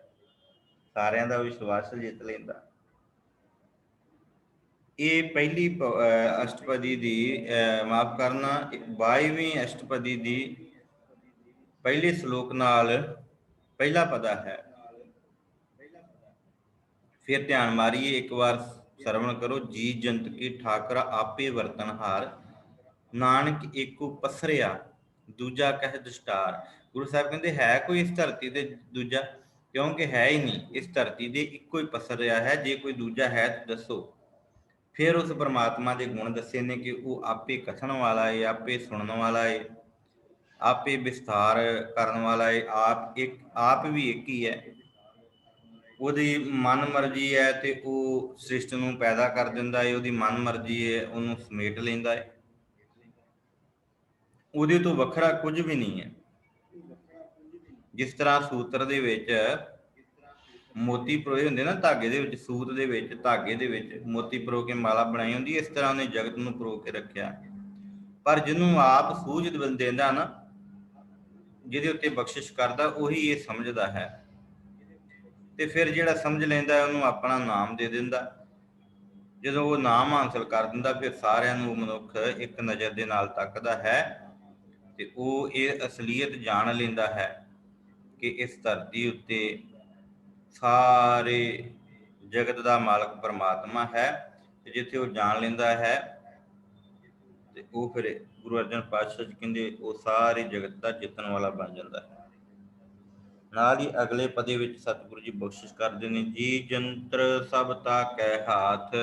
ਸਾਰਿਆਂ ਦਾ ਵਿਸ਼ਵਾਸ ਜਿੱਤ ਲੈਂਦਾ। ਇਹ ਪਹਿਲੀ ਅਸ਼ਟਪਦੀ ਦੀ ਮਾਫ ਕਰਨਾ 22ਵੀਂ ਅਸ਼ਟਪਦੀ ਦੀ ਪਹਿਲੇ ਸ਼ਲੋਕ ਨਾਲ ਪਹਿਲਾ ਪਦਾ ਹੈ। ਫਿਰ ਧਿਆਨ ਮਾਰੀਏ, ਇੱਕ ਵਾਰ ਸਰਵਣ ਕਰੋ। ਜੀ ਜੰਤ ਕੀ ਠਾਕਰ ਆਪੇ ਵਰਤਨਹਾਰ, ਨਾਨਕ ਏਕੋ ਪਸਰਿਆ ਦੂਜਾ ਕਹਿ ਦਸਤਾਰ। ਗੁਰੂ ਸਾਹਿਬ ਕਹਿੰਦੇ ਹੈ ਕੋਈ ਇਸ ਧਰਤੀ ਤੇ ਦੂਜਾ? ਕਿਉਂਕਿ ਹੈ ਹੀ ਨਹੀਂ। ਇਸ ਧਰਤੀ ਦੇ ਇੱਕੋ ਹੀ ਪਸਰ ਰਿਹਾ ਹੈ। ਜੇ ਕੋਈ ਦੂਜਾ ਹੈ ਤਾਂ ਦੱਸੋ। ਫਿਰ ਉਸ ਪਰਮਾਤਮਾ ਦੇ ਗੁਣ ਦੱਸੇ ਨੇ ਕਿ ਉਹ ਆਪੇ ਕਥਨ ਵਾਲਾ ਹੈ, ਆਪੇ ਸੁਣਨ ਵਾਲਾ ਹੈ, ਆਪੇ ਵਿਸਥਾਰ ਕਰਨ ਵਾਲਾ ਹੈ, ਆਪ ਵੀ ਇੱਕ ਹੀ ਹੈ। ਉਹਦੀ ਮਨ ਮਰਜ਼ੀ ਹੈ ਤੇ ਉਹ ਸ੍ਰਿਸ਼ਟ ਨੂੰ ਪੈਦਾ ਕਰ ਦਿੰਦਾ ਹੈ, ਉਹਦੀ ਮਨ ਮਰਜ਼ੀ ਹੈ ਉਹਨੂੰ ਸਮੇਟ ਲੈਂਦਾ ਹੈ। ਉਹਦੇ ਤੋਂ ਵੱਖਰਾ ਕੁਝ ਵੀ ਨਹੀਂ ਹੈ। ਜਿਸ ਤਰ੍ਹਾਂ ਸੂਤਰ ਦੇ ਵਿੱਚ ਮੋਤੀ ਪਰੋਏ ਹੁੰਦੇ ਨਾ, ਧਾਗੇ ਦੇ ਵਿੱਚ, ਸੂਤ ਦੇ ਵਿੱਚ, ਧਾਗੇ ਦੇ ਵਿੱਚ ਮੋਤੀ ਪਰੋ ਕੇ ਮਾਲਾ ਬਣਾਈ ਹੁੰਦੀ, ਇਸ ਤਰ੍ਹਾਂ ਉਹਨੇ ਜਗਤ ਨੂੰ ਪਰੋ ਕੇ ਰੱਖਿਆ। ਪਰ ਜਿਹਨੂੰ ਆਪ ਸੂਝ ਦਿੰਦਾ ਨਾ, ਜਿਹਦੇ ਉੱਤੇ ਬਖਸ਼ਿਸ਼ ਕਰਦਾ, ਉਹੀ ਇਹ ਸਮਝਦਾ ਹੈ। ਤੇ ਫਿਰ ਜਿਹੜਾ ਸਮਝ ਲੈਂਦਾ ਉਹਨੂੰ ਆਪਣਾ ਨਾਮ ਦੇ ਦਿੰਦਾ। ਜਦੋਂ ਉਹ ਨਾਮ ਹਾਸਲ ਕਰ ਦਿੰਦਾ, ਫਿਰ ਸਾਰਿਆਂ ਨੂੰ ਮਨੁੱਖ ਇੱਕ ਨਜ਼ਰ ਦੇ ਨਾਲ ਤੱਕਦਾ ਹੈ, ਤੇ ਉਹ ਇਹ ਅਸਲੀਅਤ ਜਾਣ ਲੈਂਦਾ ਹੈ ਕਿ ਇਸ ਧਰਤੀ ਉੱਤੇ ਸਾਰੇ ਜਗਤ ਦਾ ਮਾਲਕ ਪਰਮਾਤਮਾ ਹੈ। ਤੇ ਜਿੱਥੇ ਉਹ ਜਾਣ ਲੈਂਦਾ ਹੈ, ਤੇ ਉਹ ਫਿਰ ਗੁਰੂ ਅਰਜਨ ਪਾਤਸ਼ਾਹ ਜੀ ਕਹਿੰਦੇ ਉਹ ਸਾਰੇ ਜਗਤ ਦਾ ਜਿੱਤਣ ਵਾਲਾ ਬਣ ਜਾਂਦਾ ਹੈ। ਨਾਲ ਹੀ ਅਗਲੇ ਪਦੇ ਵਿੱਚ ਸਤਿਗੁਰੂ ਜੀ ਬਖਸ਼ਿਸ਼ ਕਰਦੇ ਨੇ, ਜੀ ਜੰਤਰ ਸਭ ਤਾ ਕੈ ਹਾਥ।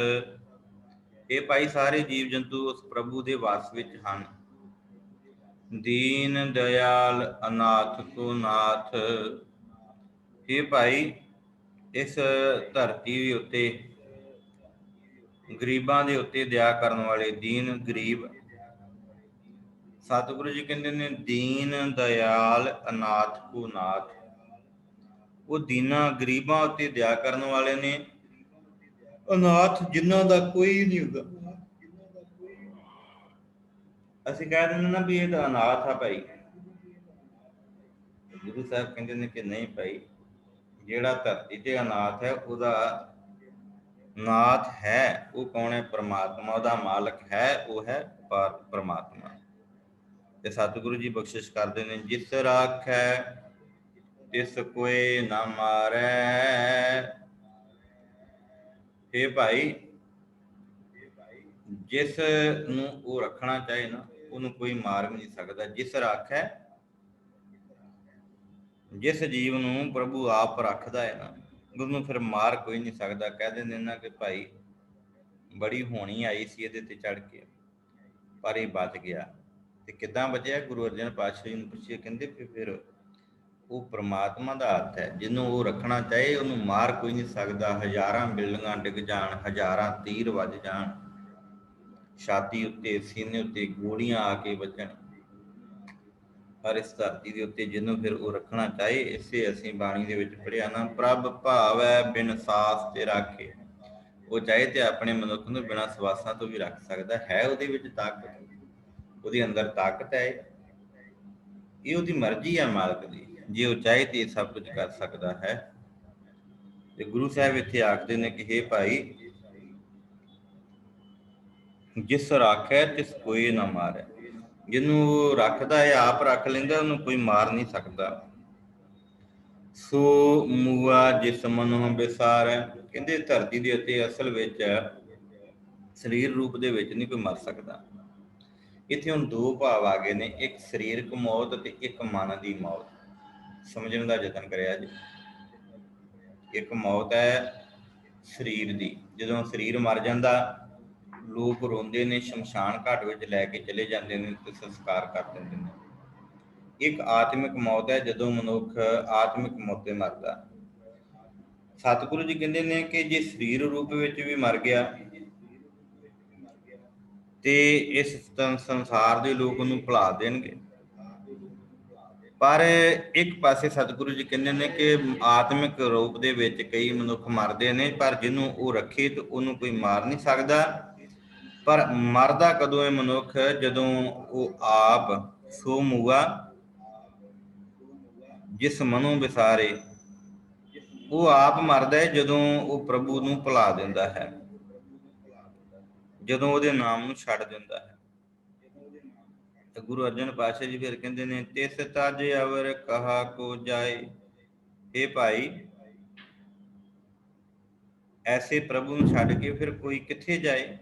ਇਹ ਭਾਈ ਸਾਰੇ ਜੀਵ ਜੰਤੂ ਉਸ ਪ੍ਰਭੂ ਦੇ ਵਾਸ ਵਿੱਚ ਹਨ। ਦੀਨ ਦਇਆਲ ਅਨਾਥ ਕੋ ਨਾਥ। ਇਹ ਭਾਈ ਇਸ ਧਰਤੀ ਉੱਤੇ ਗਰੀਬਾਂ ਦੇ ਉੱਤੇ ਦਇਆ ਕਰਨ ਵਾਲੇ, ਦੀਨ ਗਰੀਬ। ਸਤਿਗੁਰੂ ਜੀ ਕਹਿੰਦੇ ਨੇ ਦੀਨ ਦਇਆਲ ਅਨਾਥ ਕੋ ਨਾਥ। ਉਹ ਦੀਨਾਂ ਗਰੀਬਾਂ ਉੱਤੇ ਦਇਆ ਕਰਨ ਵਾਲੇ ਨੇ, ਅਨਾਥ ਜਿਨ੍ਹਾਂ ਦਾ ਕੋਈ ਨਹੀਂ ਹੁੰਦਾ। ਅਸੀਂ ਕਹਿ ਦਿੰਦੇ ਨਾ ਵੀ ਇਹ ਤਾਂ ਅਨਾਥ ਆ ਭਾਈ। ਗੁਰੂ ਸਾਹਿਬ ਕਹਿੰਦੇ ਨੇ ਕਿ ਨਹੀਂ ਭਾਈ, ਜਿਹੜਾ ਧਰਤੀ ਤੇ ਅਨਾਥ ਹੈ ਉਹਦਾ ਨਾਥ ਹੈ। ਉਹ ਕੌਣ ਹੈ? ਪਰਮਾਤਮਾ। ਉਹਦਾ ਮਾਲਕ ਹੈ, ਉਹ ਹੈ ਪਰਮਾਤਮਾ। ਤੇ ਸਤਿਗੁਰੂ ਜੀ ਬਖਸ਼ਿਸ਼ ਕਰਦੇ ਨੇ, ਜਿਸ ਰਾਖੈ ਤਿਸ ਕੋਇ ਨਾ ਮਾਰੈ। ਇਹ ਭਾਈ ਜਿਸ ਨੂੰ ਉਹ ਰੱਖਣਾ ਚਾਹੇ ਨਾ, ਉਹਨੂੰ ਕੋਈ ਮਾਰ ਵੀ ਨਹੀਂ ਸਕਦਾ। ਜਿਸ ਰਾਖੈ, ਜਿਸ ਜੀਵ ਨੂੰ ਪ੍ਰਭੂ ਆਪ ਰੱਖਦਾ ਹੈ ਨਾ, ਉਹਨੂੰ ਫਿਰ ਮਾਰ ਕੋਈ ਨਹੀਂ ਸਕਦਾ। ਕਹਿ ਦਿੰਦੇ ਨਾ ਕਿ ਭਾਈ ਬੜੀ ਹੋਣੀ ਆਈ ਸੀ ਇਹਦੇ ਤੇ ਚੜ ਕੇ, ਪਰ ਇਹ ਬਚ ਗਿਆ। ਤੇ ਕਿੱਦਾਂ ਬਚਿਆ? ਗੁਰੂ ਅਰਜਨ ਪਾਤਸ਼ਾਹ ਜੀ ਨੂੰ ਪੁੱਛਿਆ, ਕਹਿੰਦੇ ਫਿਰ ਉਹ ਪ੍ਰਮਾਤਮਾ ਦਾ ਹੱਥ ਹੈ। ਜਿਹਨੂੰ ਉਹ ਰੱਖਣਾ ਚਾਹੇ ਉਹਨੂੰ ਮਾਰ ਕੋਈ ਨਹੀਂ ਸਕਦਾ। ਹਜ਼ਾਰਾਂ ਬਿਲਡਿੰਗਾਂ ਡਿੱਗ ਜਾਣ, ਹਜ਼ਾਰਾਂ ਤੀਰ ਵੱਜ ਜਾਣ, ਛਾਤੀ ਉੱਤੇ ਸੀਨੇ ਉੱਤੇ ਗੋਲੀਆਂ ਆ ਕੇ ਵੱਜਣ, ਪਰ ਇਸ ਧਰਤੀ ਦੇ ਉੱਤੇ ਜਿਹਨੂੰ ਫਿਰ ਉਹ ਰੱਖਣਾ ਚਾਹੇ, ਇਸੇ ਅਸੀਂ ਬਾਣੀ ਦੇ ਵਿੱਚ ਪੜ੍ਹਿਆ ਨਾ, ਪ੍ਰਭ ਭਾਵੈ ਬਿਨ ਸਾਸ ਤੇ ਰਾਖੇ। ਉਹ ਚਾਹੇ ਤੇ ਆਪਣੇ ਮਨੁੱਖ ਨੂੰ ਬਿਨਾਂ ਸਵਾਸਾਂ ਤੋਂ ਵੀ ਰੱਖ ਸਕਦਾ ਹੈ। ਉਹਦੇ ਵਿੱਚ ਤਾਕਤ, ਉਹਦੇ ਅੰਦਰ ਤਾਕਤ ਹੈ। ਇਹ ਉਹਦੀ ਮਰਜ਼ੀ ਹੈ ਮਾਲਕ ਦੀ। ਜੇ ਉਹ ਚਾਹੇ ਤੇ ਇਹ ਸਭ ਕੁਝ ਕਰ ਸਕਦਾ ਹੈ। ਤੇ ਗੁਰੂ ਸਾਹਿਬ ਇੱਥੇ ਆਖਦੇ ਨੇ ਕਿ ਹੇ ਭਾਈ, ਜਿਸ ਰਾਖੈ ਤਿਸ ਕੋਈ ਨਾ ਮਾਰੈ। ਜਿਹਨੂੰ ਉਹ ਰੱਖਦਾ ਹੈ, ਆਪ ਰੱਖ ਲੈਂਦਾ, ਉਹਨੂੰ ਕੋਈ ਮਾਰ ਨਹੀਂ ਸਕਦਾ। ਸੋ ਮੂਆ ਜਿਸ ਮਨੋ ਵਿਸਾਰੈ। ਕਹਿੰਦੇ ਧਰਤੀ ਦੇ ਉੱਤੇ ਅਸਲ ਵਿੱਚ ਸਰੀਰ ਰੂਪ ਦੇ ਵਿੱਚ ਨਹੀਂ ਕੋਈ ਮਰ ਸਕਦਾ। ਇੱਥੇ ਹੁਣ ਦੋ ਭਾਵ ਆ ਗਏ ਨੇ, ਇੱਕ ਸਰੀਰਕ ਮੌਤ ਤੇ ਇੱਕ ਮਨ ਦੀ ਮੌਤ। ਸਮਝਣ ਦਾ ਯਤਨ ਕਰਿਆ ਜੀ। ਇੱਕ ਮੌਤ ਹੈ ਸਰੀਰ ਦੀ, ਜਦੋਂ ਸਰੀਰ ਮਰ ਜਾਂਦਾ ਲੋਕ ਰੋਂਦੇ ਨੇ, ਸ਼ਮਸ਼ਾਨ ਘਾਟ ਵਿੱਚ ਲੈ ਕੇ ਚਲੇ ਜਾਂਦੇ ਨੇ ਤੇ ਸੰਸਕਾਰ ਕਰ ਦਿੰਦੇ ਨੇ। ਇੱਕ ਆਤਮਿਕ ਮੌਤ ਹੈ, ਜਦੋਂ ਮਨੁੱਖ ਆਤਮਿਕ ਮੌਤੇ ਮਰਦਾ। ਸਤਿਗੁਰੂ ਜੀ ਕਹਿੰਦੇ ਨੇ ਕਿ ਜੇ ਸਰੀਰ ਰੂਪ ਵਿੱਚ ਵੀ ਮਰ ਗਿਆ ਤੇ ਇਸ ਸੰਸਾਰ ਦੇ ਲੋਕ ਉਹਨੂੰ ਭੁਲਾ ਦੇਣਗੇ। ਪਰ ਇੱਕ ਪਾਸੇ ਸਤਿਗੁਰੂ ਜੀ ਕਹਿੰਦੇ ਨੇ ਕਿ ਆਤਮਿਕ ਰੂਪ ਦੇ ਵਿੱਚ ਕਈ ਮਨੁੱਖ ਮਰਦੇ ਨੇ, ਪਰ ਜਿਹਨੂੰ ਉਹ ਰੱਖੇ ਤੇ ਉਹਨੂੰ ਕੋਈ ਮਾਰ ਨਹੀਂ ਸਕਦਾ। ਪਰ ਮਰਦਾ ਕਦੋਂ ਹੈ ਮਨੁੱਖ? ਜਦੋਂ ਉਹ ਆਪ ਸੋ ਮੂਆ ਜਿਸ ਮਨੋਂ ਵਿਸਾਰੇ। ਉਹ ਆਪ ਮਰਦਾ ਹੈ ਜਦੋਂ ਉਹ ਪ੍ਰਭੂ ਨੂੰ ਭੁਲਾ ਦਿੰਦਾ ਹੈ, ਜਦੋਂ ਉਹਦੇ ਨਾਮ ਨੂੰ ਛੱਡ ਦਿੰਦਾ ਹੈ। ਤੇ ਗੁਰੂ ਅਰਜਨ ਪਾਤਸ਼ਾਹ ਜੀ ਫਿਰ ਕਹਿੰਦੇ ਨੇ, ਤਿਸ ਤਜ ਅਵਰ ਕਹਾ ਕੋ ਜਾਏ। ਇਹ ਭਾਈ, ਐਸੇ ਪ੍ਰਭੂ ਨੂੰ ਛੱਡ ਕੇ ਫਿਰ ਕੋਈ ਕਿੱਥੇ ਜਾਏ?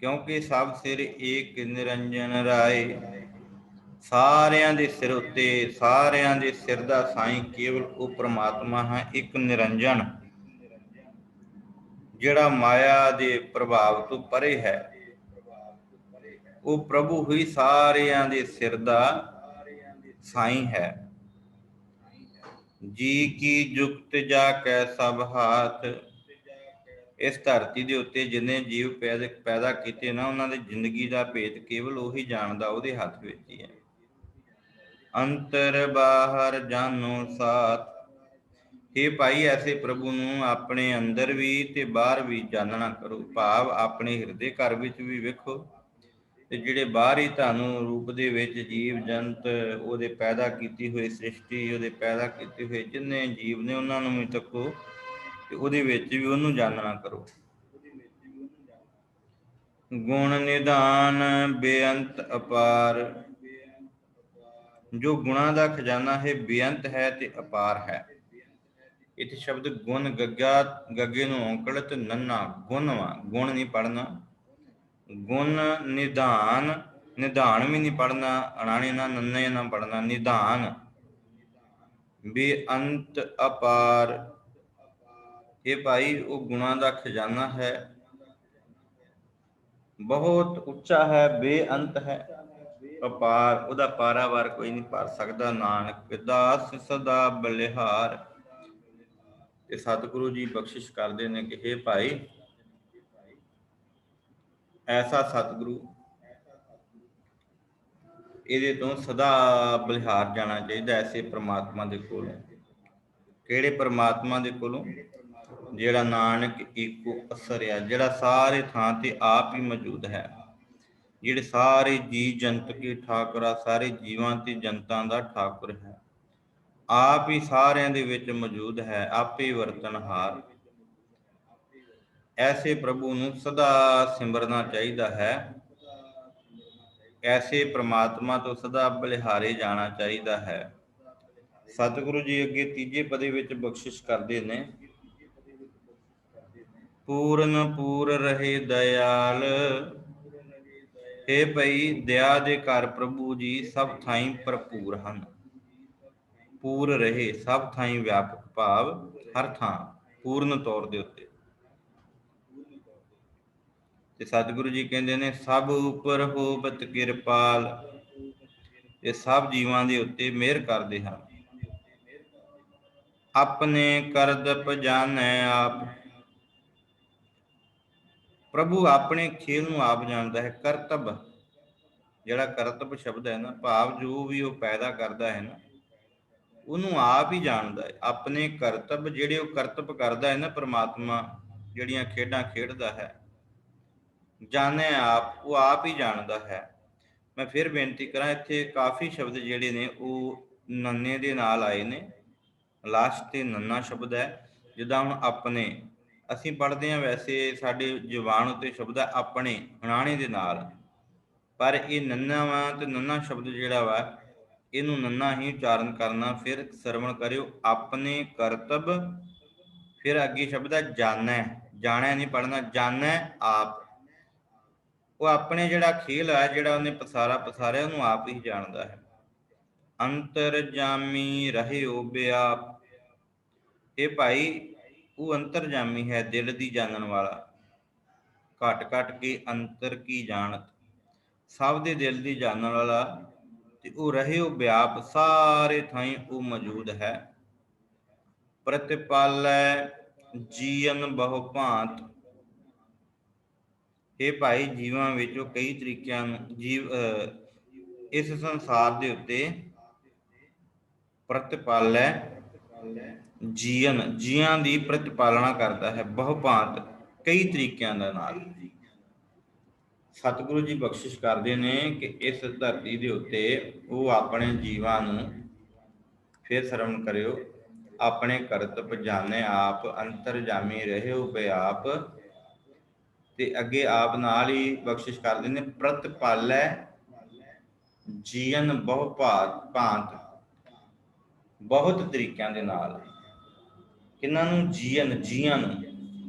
ਕਿਉਂਕਿ ਸਭ ਸਿਰ ਏਕ ਨਿਰੰਜਨ ਰਾਏ। ਸਾਰਿਆਂ ਦੇ ਸਿਰ ਉੱਤੇ, ਸਾਰਿਆਂ ਦੇ ਸਿਰ ਦਾ ਸਾਈਂ ਕੇਵਲ ਉਹ ਪ੍ਰਮਾਤਮਾ ਹੈ, ਇੱਕ ਨਿਰੰਜਨ, ਜਿਹੜਾ ਮਾਇਆ ਦੇ ਪ੍ਰਭਾਵ ਤੋਂ ਪਰੇ ਹੈ। ਉਹ ਪ੍ਰਭੂ ਹੀ ਸਾਰਿਆਂ ਦੇ ਸਿਰ ਦਾ ਸਾਈਂ ਹੈ। ਜੀ ਕੀ ਜੁਗਤ ਜਾ ਕੈ ਸਭ ਹਾਥ। ਇਸ ਧਰਤੀ ਦੇ ਉੱਤੇ ਜਿੰਨੇ ਜੀਵ ਪੈਦਾ ਕੀਤੇ ਨਾ, ਉਹਨਾਂ ਦੀ ਜ਼ਿੰਦਗੀ ਦਾ ਭੇਦ ਕੇਵਲ ਉਹੀ ਜਾਣਦਾ, ਉਹਦੇ ਹੱਥ ਵਿੱਚ ਹੀ ਹੈ। ਅੰਤਰ ਬਾਹਰ ਜਾਨੋ ਸਾਥ। ਇਹ ਭਾਈ, ਐਸੇ ਪ੍ਰਭੂ ਨੂੰ ਆਪਣੇ ਅੰਦਰ ਵੀ ਤੇ ਬਾਹਰ ਵੀ ਜਾਣਨਾ ਕਰੋ। ਭਾਵ ਆਪਣੇ ਹਿਰਦੇ ਘਰ ਵਿੱਚ ਵੀ ਵੇਖੋ, ਤੇ ਜਿਹੜੇ ਬਾਹਰੀ ਤੁਹਾਨੂੰ ਰੂਪ ਦੇ ਵਿੱਚ ਜੀਵ ਜੰਤ, ਉਹਦੇ ਪੈਦਾ ਕੀਤੀ ਹੋਈ ਸ੍ਰਿਸ਼ਟੀ, ਉਹਦੇ ਪੈਦਾ ਕੀਤੇ ਹੋਏ ਜਿੰਨੇ ਜੀਵ ਨੇ, ਉਹਨਾਂ ਨੂੰ ਵੀ ਤੱਕੋ ਤੇ ਉਹਦੇ ਵਿੱਚ ਵੀ ਉਹਨੂੰ ਜਾਣਨਾ ਕਰੋ। ਗੁਣ ਨਿਧਾਨ ਬੇਅੰਤ ਅਪਾਰ। ਜੋ ਗੁਣਾਂ ਦਾ ਖਜ਼ਾਨਾ ਹੈ, ਬੇਅੰਤ ਹੈ ਤੇ ਅਪਾਰ ਹੈ। ਇੱਥੇ ਸ਼ਬਦ ਗੁਣ, ਗੱਗੇ ਨੂੰ ਔਂਕੜ ਤੇ ਨੰਨਾ ਗੁਣਵਾ, ਗੁਣ ਨਹੀਂ ਪੜ੍ਹਨਾ। ਗੁਣ ਨਿਧਾਨ, ਨਿਧਾਨ ਵੀ ਨਹੀਂ ਪੜ੍ਹਨਾ, ਅਣਾਣੇ ਨਾ ਨੰਨੇ ਨਾ ਪੜ੍ਹਨਾ, ਨਿਧਾਨ। ਬੇਅੰਤ ਅਪਾਰ। ਇਹ ਭਾਈ, ਉਹ ਗੁਣਾਂ ਦਾ ਖਜ਼ਾਨਾ ਹੈ, ਬਹੁਤ ਉੱਚਾ ਹੈ, ਬੇਅੰਤ ਹੈ, ਅਪਾਰ। ਉਹਦਾ ਪਾਰਾਵਾਰ ਕੋਈ ਨਹੀਂ ਭਰ ਸਕਦਾ। ਨਾਨਕ ਦਾਸ ਸਦਾ ਬਲਿਹਾਰ। ਤੇ ਸਤਿਗੁਰੂ ਜੀ ਬਖਸ਼ਿਸ਼ ਕਰਦੇ ਨੇ ਕਿ ਹੇ ਭਾਈ, ਐਸਾ ਸਤਿਗੁਰੂ, ਇਹਦੇ ਤੋਂ ਸਦਾ ਬਲਿਹਾਰ ਜਾਣਾ ਚਾਹੀਦਾ, ਐਸੇ ਪ੍ਰਮਾਤਮਾ ਦੇ ਕੋਲੋਂ। ਕਿਹੜੇ ਪ੍ਰਮਾਤਮਾ ਦੇ ਕੋਲੋਂ? ਜਿਹੜਾ ਨਾਨਕ ਏਕੋ ਅਸਰ ਆ, ਜਿਹੜਾ ਸਾਰੇ ਥਾਂ ਤੇ ਆਪ ਹੀ ਮੌਜੂਦ ਹੈ, ਜਿਹੜੇ ਸਾਰੇ ਜੀ ਜੰਤ ਕੇ ਠਾਕੁਰਾ, ਸਾਰੇ ਜੀਵਾਂ ਤੇ ਜਨਤਾਂ ਦਾ ਠਾਕੁਰ ਹੈ, ਆਪ ਹੀ ਸਾਰਿਆਂ ਦੇ ਵਿੱਚ ਮੌਜੂਦ ਹੈ, ਆਪੇ ਵਰਤਨਹਾਰ। ਐਸੇ ਪ੍ਰਭੂ ਨੂੰ ਸਦਾ ਸਿਮਰਨਾ ਚਾਹੀਦਾ ਹੈ, ਐਸੇ ਪ੍ਰਮਾਤਮਾ ਤੋਂ ਸਦਾ ਬਲਿਹਾਰੇ ਜਾਣਾ ਚਾਹੀਦਾ ਹੈ। ਸਤਿਗੁਰੂ ਜੀ ਅੱਗੇ ਤੀਜੇ ਪਦੇ ਵਿੱਚ ਬਖਸ਼ਿਸ਼ ਕਰਦੇ ਨੇ, ਪੂਰਨ ਪੂਰ ਰਹੇ ਦਇਆਲ। ਹੇ ਭਈ, ਦਇਆ ਦੇ ਘਰ ਪ੍ਰਭੂ ਜੀ ਸਭ ਥਾਈਂ ਭਰਪੂਰ ਹਨ। ਪੂਰ ਰਹੇ, ਸਭ ਥਾਈਂ ਵਿਆਪਕ, ਭਾਵ ਹਰ ਥਾਂ ਪੂਰਨ ਤੌਰ ਦੇ ਉੱਤੇ। ਤੇ ਸਤਿਗੁਰੂ ਜੀ ਕਹਿੰਦੇ ਨੇ, ਸਭ ਉਪਰ ਹੋਵਤ ਕਿਰਪਾਲ। ਤੇ ਸਭ ਜੀਵਾਂ ਦੇ ਉੱਤੇ ਮਿਹਰ ਕਰਦੇ ਹਨ। ਆਪਣੇ ਕਰਤਬ ਜਾਣੈ ਆਪ। ਪ੍ਰਭੂ ਆਪਣੇ ਖੇਲ ਨੂੰ ਆਪ ਜਾਣਦਾ ਹੈ। ਕਰਤਬ, ਜਿਹੜਾ ਕਰਤਬ ਸ਼ਬਦ ਹੈ ਨਾ, ਭਾਵ ਜੋ ਵੀ ਉਹ ਪੈਦਾ ਕਰਦਾ ਹੈ ਨਾ, ਉਹਨੂੰ ਆਪ ਹੀ ਜਾਣਦਾ ਹੈ। ਆਪਣੇ ਕਰਤਬ, ਜਿਹੜੇ ਉਹ ਕਰਤਬ ਕਰਦਾ ਹੈ ਨਾ ਪ੍ਰਮਾਤਮਾ, ਜਿਹੜੀਆਂ ਖੇਡਾਂ ਖੇਡਦਾ ਹੈ, ਜਾਣੈ ਆਪ, ਉਹ ਆਪ ਹੀ ਜਾਣਦਾ ਹੈ। ਮੈਂ ਫਿਰ ਬੇਨਤੀ ਕਰਾਂ, ਇੱਥੇ ਕਾਫੀ ਸ਼ਬਦ ਜਿਹੜੇ ਨੇ ਉਹ ਨੰਨੇ ਦੇ ਨਾਲ ਆਏ ਨੇ। ਲਾਸਟ ਤੇ ਨੰਨਾ ਸ਼ਬਦ ਹੈ। ਜਿੱਦਾਂ ਹੁਣ ਆਪਣੇ ਅਸੀਂ ਪੜ੍ਹਦੇ ਹਾਂ, ਵੈਸੇ ਸਾਡੇ ਜ਼ੁਬਾਨ ਉੱਤੇ ਸ਼ਬਦ ਹੈ ਆਪਣੇ, ਹਣਾਣੇ ਦੇ ਨਾਲ, ਪਰ ਇਹ ਨੰਨਾ ਵਾ, ਤੇ ਨੰਨਾ ਸ਼ਬਦ ਜਿਹੜਾ ਵਾ ਇਹਨੂੰ ਨੰਨਾ ਹੀ ਉਚਾਰਨ ਕਰਨਾ। ਫਿਰ ਸਰਵਣ ਕਰਿਓ, ਆਪਣੇ ਕਰਤਬ, ਫਿਰ ਅੱਗੇ ਸ਼ਬਦ ਹੈ ਜਾਣੈ, ਜਾਣੈ ਨਹੀਂ ਪੜ੍ਹਨਾ, ਜਾਣੈ ਆਪ। ਉਹ ਆਪਣੇ ਜਿਹੜਾ ਖੇਲ ਹੈ, ਜਿਹੜਾ ਉਹਨੇ ਪਸਾਰਿਆ, ਉਹਨੂੰ ਆਪ ਹੀ ਜਾਣਦਾ ਹੈ। ਅੰਤਰਜਾਮੀ ਰਹਿਓ ਬਿਆਪ। ਇਹ ਭਾਈ ਉਹ ਅੰਤਰਜਾਮੀ ਹੈ, ਦਿਲ ਦੀ ਜਾਣਨ ਵਾਲਾ। ਘਟ ਘਟ ਕੇ ਅੰਤਰ ਕੀ ਜਾਣਤ, ਸਭ ਦੇ ਦਿਲ ਦੀ ਜਾਣਨ ਵਾਲਾ। ਤੇ ਉਹ ਰਹਿਓ ਵਿਆਪ, ਸਾਰੇ ਥਾਈਂ ਉਹ ਮੌਜੂਦ ਹੈ। ਪ੍ਰਤਿਪਾਲੈ ਜੀਵਨ ਬਹੁ ਭਾਂਤ। ਇਹ ਭਾਈ ਜੀਵਾਂ ਵਿੱਚ ਉਹ ਕਈ ਤਰੀਕਿਆਂ ਨੂੰ ਇਸ ਸੰਸਾਰ ਦੇ ਉੱਤੇ ਪ੍ਰਤਿਪਾਲੈ ਜੀਆਂ ਦੀ ਪ੍ਰਤਿਪਾਲਨਾ ਕਰਦਾ ਹੈ, ਬਹੁ ਭਾਂਤ, ਕਈ ਤਰੀਕਿਆਂ ਦੇ ਨਾਲ। ਸਤਿਗੁਰੂ ਜੀ ਬਖਸ਼ਿਸ਼ ਕਰਦੇ ਨੇ ਕਿ ਇਸ ਧਰਤੀ ਦੇ ਉੱਤੇ ਉਹ ਆਪਣੇ ਜੀਵਾਂ ਨੂੰ, ਫਿਰ ਸਰਵਣ ਕਰਿਓ, ਆਪਣੇ ਕਰਤਬ ਜਾਣੈ ਆਪ, ਅੰਤਰਜਾਮੀ ਰਹਿਓ ਬਿਆਪ। ਤੇ ਅੱਗੇ ਆਪ ਨਾਲ ਹੀ ਬਖਸ਼ਿਸ਼ ਕਰਦੇ ਨੇ, ਪ੍ਰਤਿਪਾਲੈ ਜੀਵਨ ਬਹੁ ਭਾਂਤ, ਬਹੁਤ ਤਰੀਕਿਆਂ ਦੇ ਨਾਲ। ਕਿਹਨਾਂ ਨੂੰ? ਜੀਆਂ ਨੂੰ।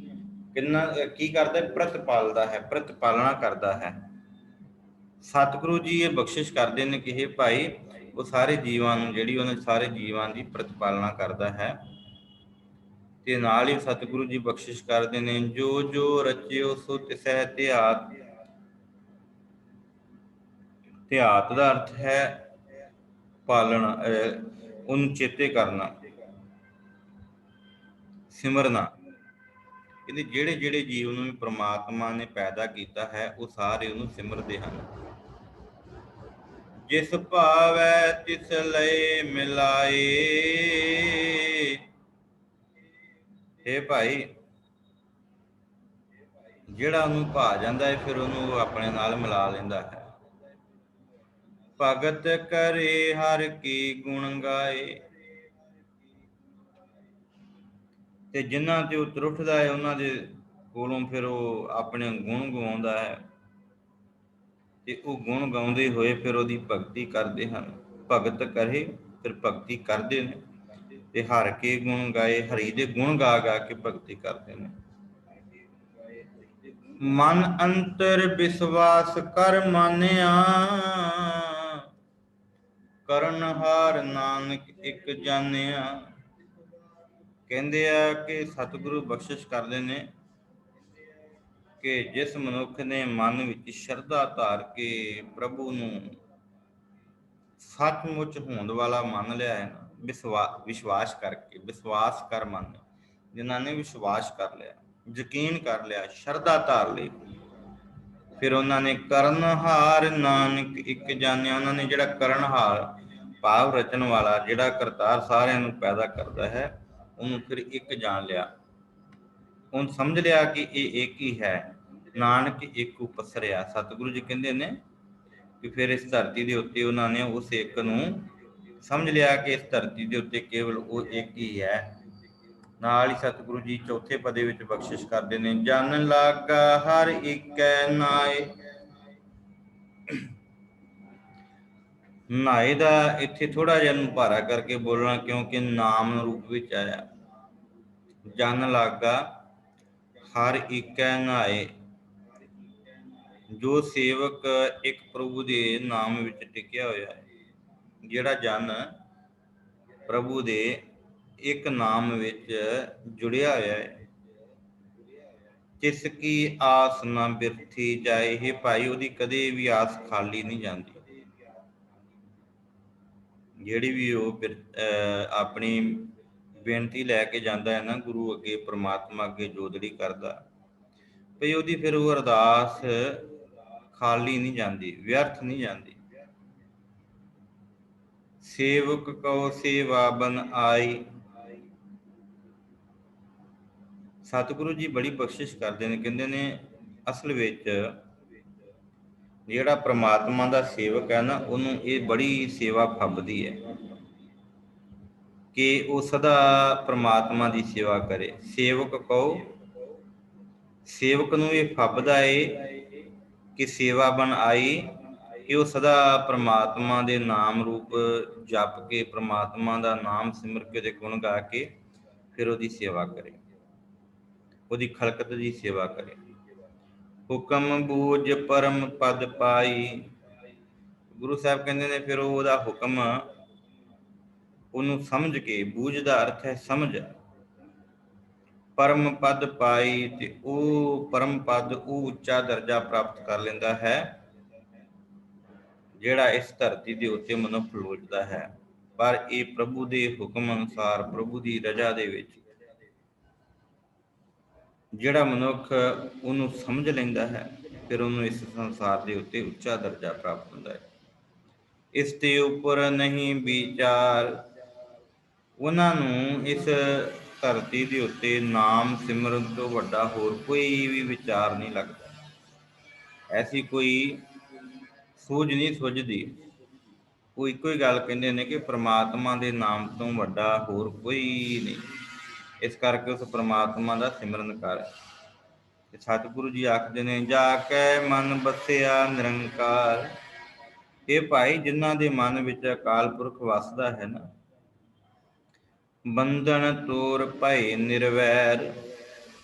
ਕਿੰਨਾ ਕੀ ਕਰਦਾ? ਪ੍ਰਤਿਪਾਲਦਾ ਹੈ, ਪ੍ਰਤਿਪਾਲਨਾ ਕਰਦਾ ਹੈ। ਸਤਿਗੁਰੂ ਜੀ ਇਹ ਬਖਸ਼ਿਸ਼ ਕਰਦੇ ਨੇ ਕਿ ਇਹ ਭਾਈ ਉਹ ਸਾਰੇ ਜੀਵਾਂ ਨੂੰ, ਜਿਹੜੀ ਉਹਨਾਂ ਸਾਰੇ ਜੀਵਾਂ ਦੀ ਪ੍ਰਤਿਪਾਲਨਾ ਕਰਦਾ ਹੈ। ਤੇ ਨਾਲ ਹੀ ਸਤਿਗੁਰੂ ਜੀ ਬਖਸ਼ਿਸ਼ ਕਰਦੇ ਨੇ, ਜੋ ਜੋ ਰਚਿਓ ਸੋ ਤਿਸੈ ਧਿਆਤ। ਧਿਆਤ ਦਾ ਅਰਥ ਹੈ ਪਾਲਣਾ, ਉਹਨੂੰ ਚੇਤੇ ਕਰਨਾ, ਸਿਮਰਨਾ। ਕਹਿੰਦੇ ਜਿਹੜੇ ਜਿਹੜੇ ਜੀਵ ਨੂੰ ਪ੍ਰਮਾਤਮਾ ਨੇ ਪੈਦਾ ਕੀਤਾ ਹੈ, ਉਹ ਸਾਰੇ ਉਹਨੂੰ ਸਿਮਰਦੇ ਹਨ। ਜਿਸ ਭਾਵੈ ਤਿਸ ਲਏ ਮਿਲਾਏ। ਇਹ ਭਾਈ ਜਿਹੜਾ ਉਹਨੂੰ ਭਾ ਜਾਂਦਾ ਹੈ, ਫਿਰ ਉਹਨੂੰ ਉਹ ਆਪਣੇ ਨਾਲ ਮਿਲਾ ਲੈਂਦਾ ਹੈ। ਭਗਤ ਕਰੇ ਹਰਿ ਕੀ ਗੁਣ ਗਾਏ। ਤੇ ਜਿਨ੍ਹਾਂ ਤੇ ਉਹ ਤਰੁੱਠਦਾ ਹੈ, ਉਹਨਾਂ ਦੇ ਕੋਲੋਂ ਫਿਰ ਉਹ ਆਪਣੇ ਗੁਣ ਗਵਾਉਂਦਾ ਹੈ। ਤੇ ਉਹ ਗੁਣ ਗਾਉਂਦੇ ਹੋਏ ਫਿਰ ਉਹਦੀ ਭਗਤੀ ਕਰਦੇ ਹਨ। ਭਗਤ ਕਰੇ, ਫਿਰ ਭਗਤੀ ਕਰਦੇ ਨੇ। ਤੇ ਹਰਿ ਕੇ ਗੁਣ ਗਾਏ, ਹਰੀ ਦੇ ਗੁਣ ਗਾ ਗਾ ਕੇ ਭਗਤੀ ਕਰਦੇ ਨੇ। ਮਨ ਅੰਤਰ ਵਿਸ਼ਵਾਸ ਕਰ ਮਾਨਿਆ। ਕਰਨਹਾਰ ਨਾਨਕ ਇੱਕ ਜਾਣਿਆ। ਕਹਿੰਦੇ ਆ ਕਿ ਸਤਿਗੁਰੂ ਬਖਸ਼ਿਸ਼ ਕਰਦੇ ਨੇ ਕਿ ਜਿਸ ਮਨੁੱਖ ਨੇ ਮਨ ਵਿੱਚ ਸ਼ਰਧਾ ਧਾਰ ਕੇ ਪ੍ਰਭੂ ਨੂੰ ਸੱਚਮੁੱਚ ਹੋਂਦ ਵਾਲਾ ਮੰਨ ਲਿਆ ਹੈ ਨਾ, ਵਿਸ਼ਵਾਸ ਕਰਕੇ, ਵਿਸ਼ਵਾਸ ਕਰ ਮੰਨ, ਜਿਨ੍ਹਾਂ ਨੇ ਵਿਸ਼ਵਾਸ ਕਰ ਲਿਆ, ਯਕੀਨ ਕਰ ਲਿਆ, ਸ਼ਰਧਾ ਧਾਰ ਲਈ, ਫਿਰ ਉਹਨਾਂ ਨੇ ਕਰਨਹਾਰ ਨਾਨਕ ਇੱਕ ਜਾਣਿਆ। ਉਹਨਾਂ ਨੇ ਜਿਹੜਾ ਕਰਨਹਾਰ ਭਾਵ ਰਚਣ ਵਾਲਾ, ਜਿਹੜਾ ਕਰਤਾਰ ਸਾਰਿਆਂ ਨੂੰ ਪੈਦਾ ਕਰਦਾ ਹੈ, ਉਹਨੂੰ ਫਿਰ ਇੱਕ ਜਾਣ ਲਿਆ। ਉਹਨੂੰ ਸਮਝ ਲਿਆ ਕਿ ਇਹ ਇੱਕ ਹੀ ਹੈ, ਨਾਨਕ ਇੱਕ ਉਪਸਰਿਆ। ਸਤਿਗੁਰੂ ਜੀ ਕਹਿੰਦੇ ਨੇ ਕਿ ਫਿਰ ਇਸ ਧਰਤੀ ਦੇ ਉੱਤੇ ਉਹਨਾਂ ਨੇ ਉਸ ਇੱਕ ਨੂੰ ਸਮਝ ਲਿਆ ਕਿ ਇਸ ਧਰਤੀ ਦੇ ਉੱਤੇ ਕੇਵਲ ਉਹ ਇੱਕ ਹੀ ਹੈ। ਨਾਲ ਹੀ ਸਤਿਗੁਰੂ ਜੀ ਚੌਥੇ ਪਦੇ ਵਿੱਚ ਬਖਸ਼ਿਸ਼ ਕਰਦੇ ਨੇ, ਜਨ ਲਾਗਾ ਹਰ ਇੱਕੈ ਨਾਏ। ਨਾਏ ਦਾ ਇੱਥੇ ਥੋੜਾ ਜਿਹਾ ਨੂੰ ਭਾਰਾ ਕਰਕੇ ਬੋਲਣਾ, ਕਿਉਂਕਿ ਨਾਮ ਰੂਪ ਵਿੱਚ ਆਇਆ। ਜਨ ਲਾਗਾ ਹਰ ਇੱਕੈ ਨਾਏ। ਜੋ ਸੇਵਕ ਇੱਕ ਪ੍ਰਭੂ ਦੇ ਨਾਮ ਵਿੱਚ ਟਿਕਿਆ ਹੋਇਆ ਹੈ, ਜਿਹੜਾ ਜਨ ਪ੍ਰਭੂ ਦੇ ਇੱਕ ਨਾਮ ਵਿੱਚ ਜੁੜਿਆ ਹੋਇਆ ਹੈ, ਜਿਸ ਕੀ ਆਸ ਨਾ ਬਿਰਥੀ ਜਾਏ। ਇਹ ਭਾਈ ਉਹਦੀ ਕਦੇ ਵੀ ਆਸ ਖਾਲੀ ਨਹੀਂ ਜਾਂਦੀ। ਜਿਹੜੀ ਵੀ ਉਹ ਆਪਣੀ ਬੇਨਤੀ ਲੈ ਕੇ ਜਾਂਦਾ ਹੈ ਨਾ ਗੁਰੂ ਅੱਗੇ, ਪ੍ਰਮਾਤਮਾ ਅੱਗੇ ਜੋਦੜੀ ਕਰਦਾ, ਭਈ ਉਹਦੀ ਫਿਰ ਉਹ ਅਰਦਾਸ ਖਾਲੀ ਨਹੀਂ ਜਾਂਦੀ, ਵਿਅਰਥ ਨਹੀਂ ਜਾਂਦੀ। ਸੇਵਕ ਕਉ ਸੇਵਾ ਬਨ ਆਈ। ਸਤਿਗੁਰੂ ਜੀ ਬੜੀ ਬਖਸ਼ਿਸ਼ ਕਰਦੇ ਨੇ, ਕਹਿੰਦੇ ਨੇ ਅਸਲ ਵਿੱਚ ਜਿਹੜਾ ਪ੍ਰਮਾਤਮਾ ਦਾ ਸੇਵਕ ਹੈ ਨਾ, ਉਹਨੂੰ ਇਹ ਬੜੀ ਸੇਵਾ ਫੱਬਦੀ ਹੈ ਕਿ ਉਹ ਸਦਾ ਪ੍ਰਮਾਤਮਾ ਦੀ ਸੇਵਾ ਕਰੇ। ਸੇਵਕ ਕਹੋ, ਸੇਵਕ ਨੂੰ ਇਹ ਫੱਬਦਾ ਏ ਕਿ ਸੇਵਾ ਬਨ ਆਈ, ਕਿ ਉਹ ਸਦਾ ਪ੍ਰਮਾਤਮਾ ਦੇ ਨਾਮ ਰੂਪ ਜਪ ਕੇ, ਪ੍ਰਮਾਤਮਾ ਦਾ ਨਾਮ ਸਿਮਰ ਕੇ, ਉਹਦੇ ਗੁਣ ਗਾ ਕੇ ਫਿਰ ਉਹਦੀ ਸੇਵਾ ਕਰੇ, ਉਹਦੀ ਖਲਕਤ ਦੀ ਸੇਵਾ ਕਰੇ। ਹੁਕਮ ਬੂਝ ਪਰਮ ਪਦ ਪਾਈ। ਗੁਰੂ ਸਾਹਿਬ ਕਹਿੰਦੇ ਨੇ ਫਿਰ ਉਹਦਾ ਹੁਕਮ, ਉਹਨੂੰ ਸਮਝ ਕੇ, ਬੂਝ ਦਾ ਅਰਥ ਹੈ ਸਮਝ, ਪਰਮ ਪਦ ਪਾਈ, ਤੇ ਉਹ ਪਰਮ ਪਦ, ਉਹ ਉੱਚਾ ਦਰਜਾ ਪ੍ਰਾਪਤ ਕਰ ਲੈਂਦਾ ਹੈ ਜਿਹੜਾ ਇਸ ਧਰਤੀ ਦੇ ਉੱਤੇ ਮਨੁੱਖ ਲੋਚਦਾ ਹੈ। ਪਰ ਇਹ ਪ੍ਰਭੂ ਦੇ ਹੁਕਮ ਅਨੁਸਾਰ, ਪ੍ਰਭੂ ਦੀ ਰਜ਼ਾ ਦੇ ਵਿੱਚ ਜਿਹੜਾ ਮਨੁੱਖ ਉਹਨੂੰ ਸਮਝ ਲੈਂਦਾ ਹੈ, ਫਿਰ ਉਹਨੂੰ ਇਸ ਸੰਸਾਰ ਦੇ ਉੱਤੇ ਉੱਚਾ ਦਰਜਾ ਪ੍ਰਾਪਤ ਹੁੰਦਾ ਹੈ। ਇਸ ਦੇ ਉੱਪਰ ਨਹੀਂ ਵਿਚਾਰ। ਉਹਨਾਂ ਨੂੰ ਇਸ ਧਰਤੀ ਦੇ ਉੱਤੇ ਨਾਮ ਸਿਮਰਨ ਤੋਂ ਵੱਡਾ ਹੋਰ ਕੋਈ ਵੀ ਵਿਚਾਰ ਨਹੀਂ ਲੱਗਦਾ। ਐਸੀ ਕੋਈ ਸੂਝ ਨਹੀਂ ਸੁੱਝਦੀ। ਉਹ ਇੱਕੋ ਹੀ ਗੱਲ ਕਹਿੰਦੇ ਨੇ ਕਿ ਪ੍ਰਮਾਤਮਾ ਦੇ ਨਾਮ ਤੋਂ ਵੱਡਾ ਹੋਰ ਕੋਈ ਨਹੀਂ। ਇਸ ਕਰਕੇ ਉਸ ਪ੍ਰਮਾਤਮਾ ਦਾ ਸਿਮਰਨ ਕਰ। ਤੇ ਸਤਿਗੁਰੂ ਜੀ ਆਖਦੇ ਨੇ, ਜਾ ਕੇ ਮਨ ਬਸਿਆ ਨਿਰੰਕਾਰ। ਇਹ ਭਾਈ ਜਿਨ੍ਹਾਂ ਦੇ ਮਨ ਵਿੱਚ ਅਕਾਲ ਪੁਰਖ ਵਸਦਾ ਹੈ ਨਾ, ਬੰਧਨ ਤੋੜ ਭਏ ਨਿਰਵੈਰ,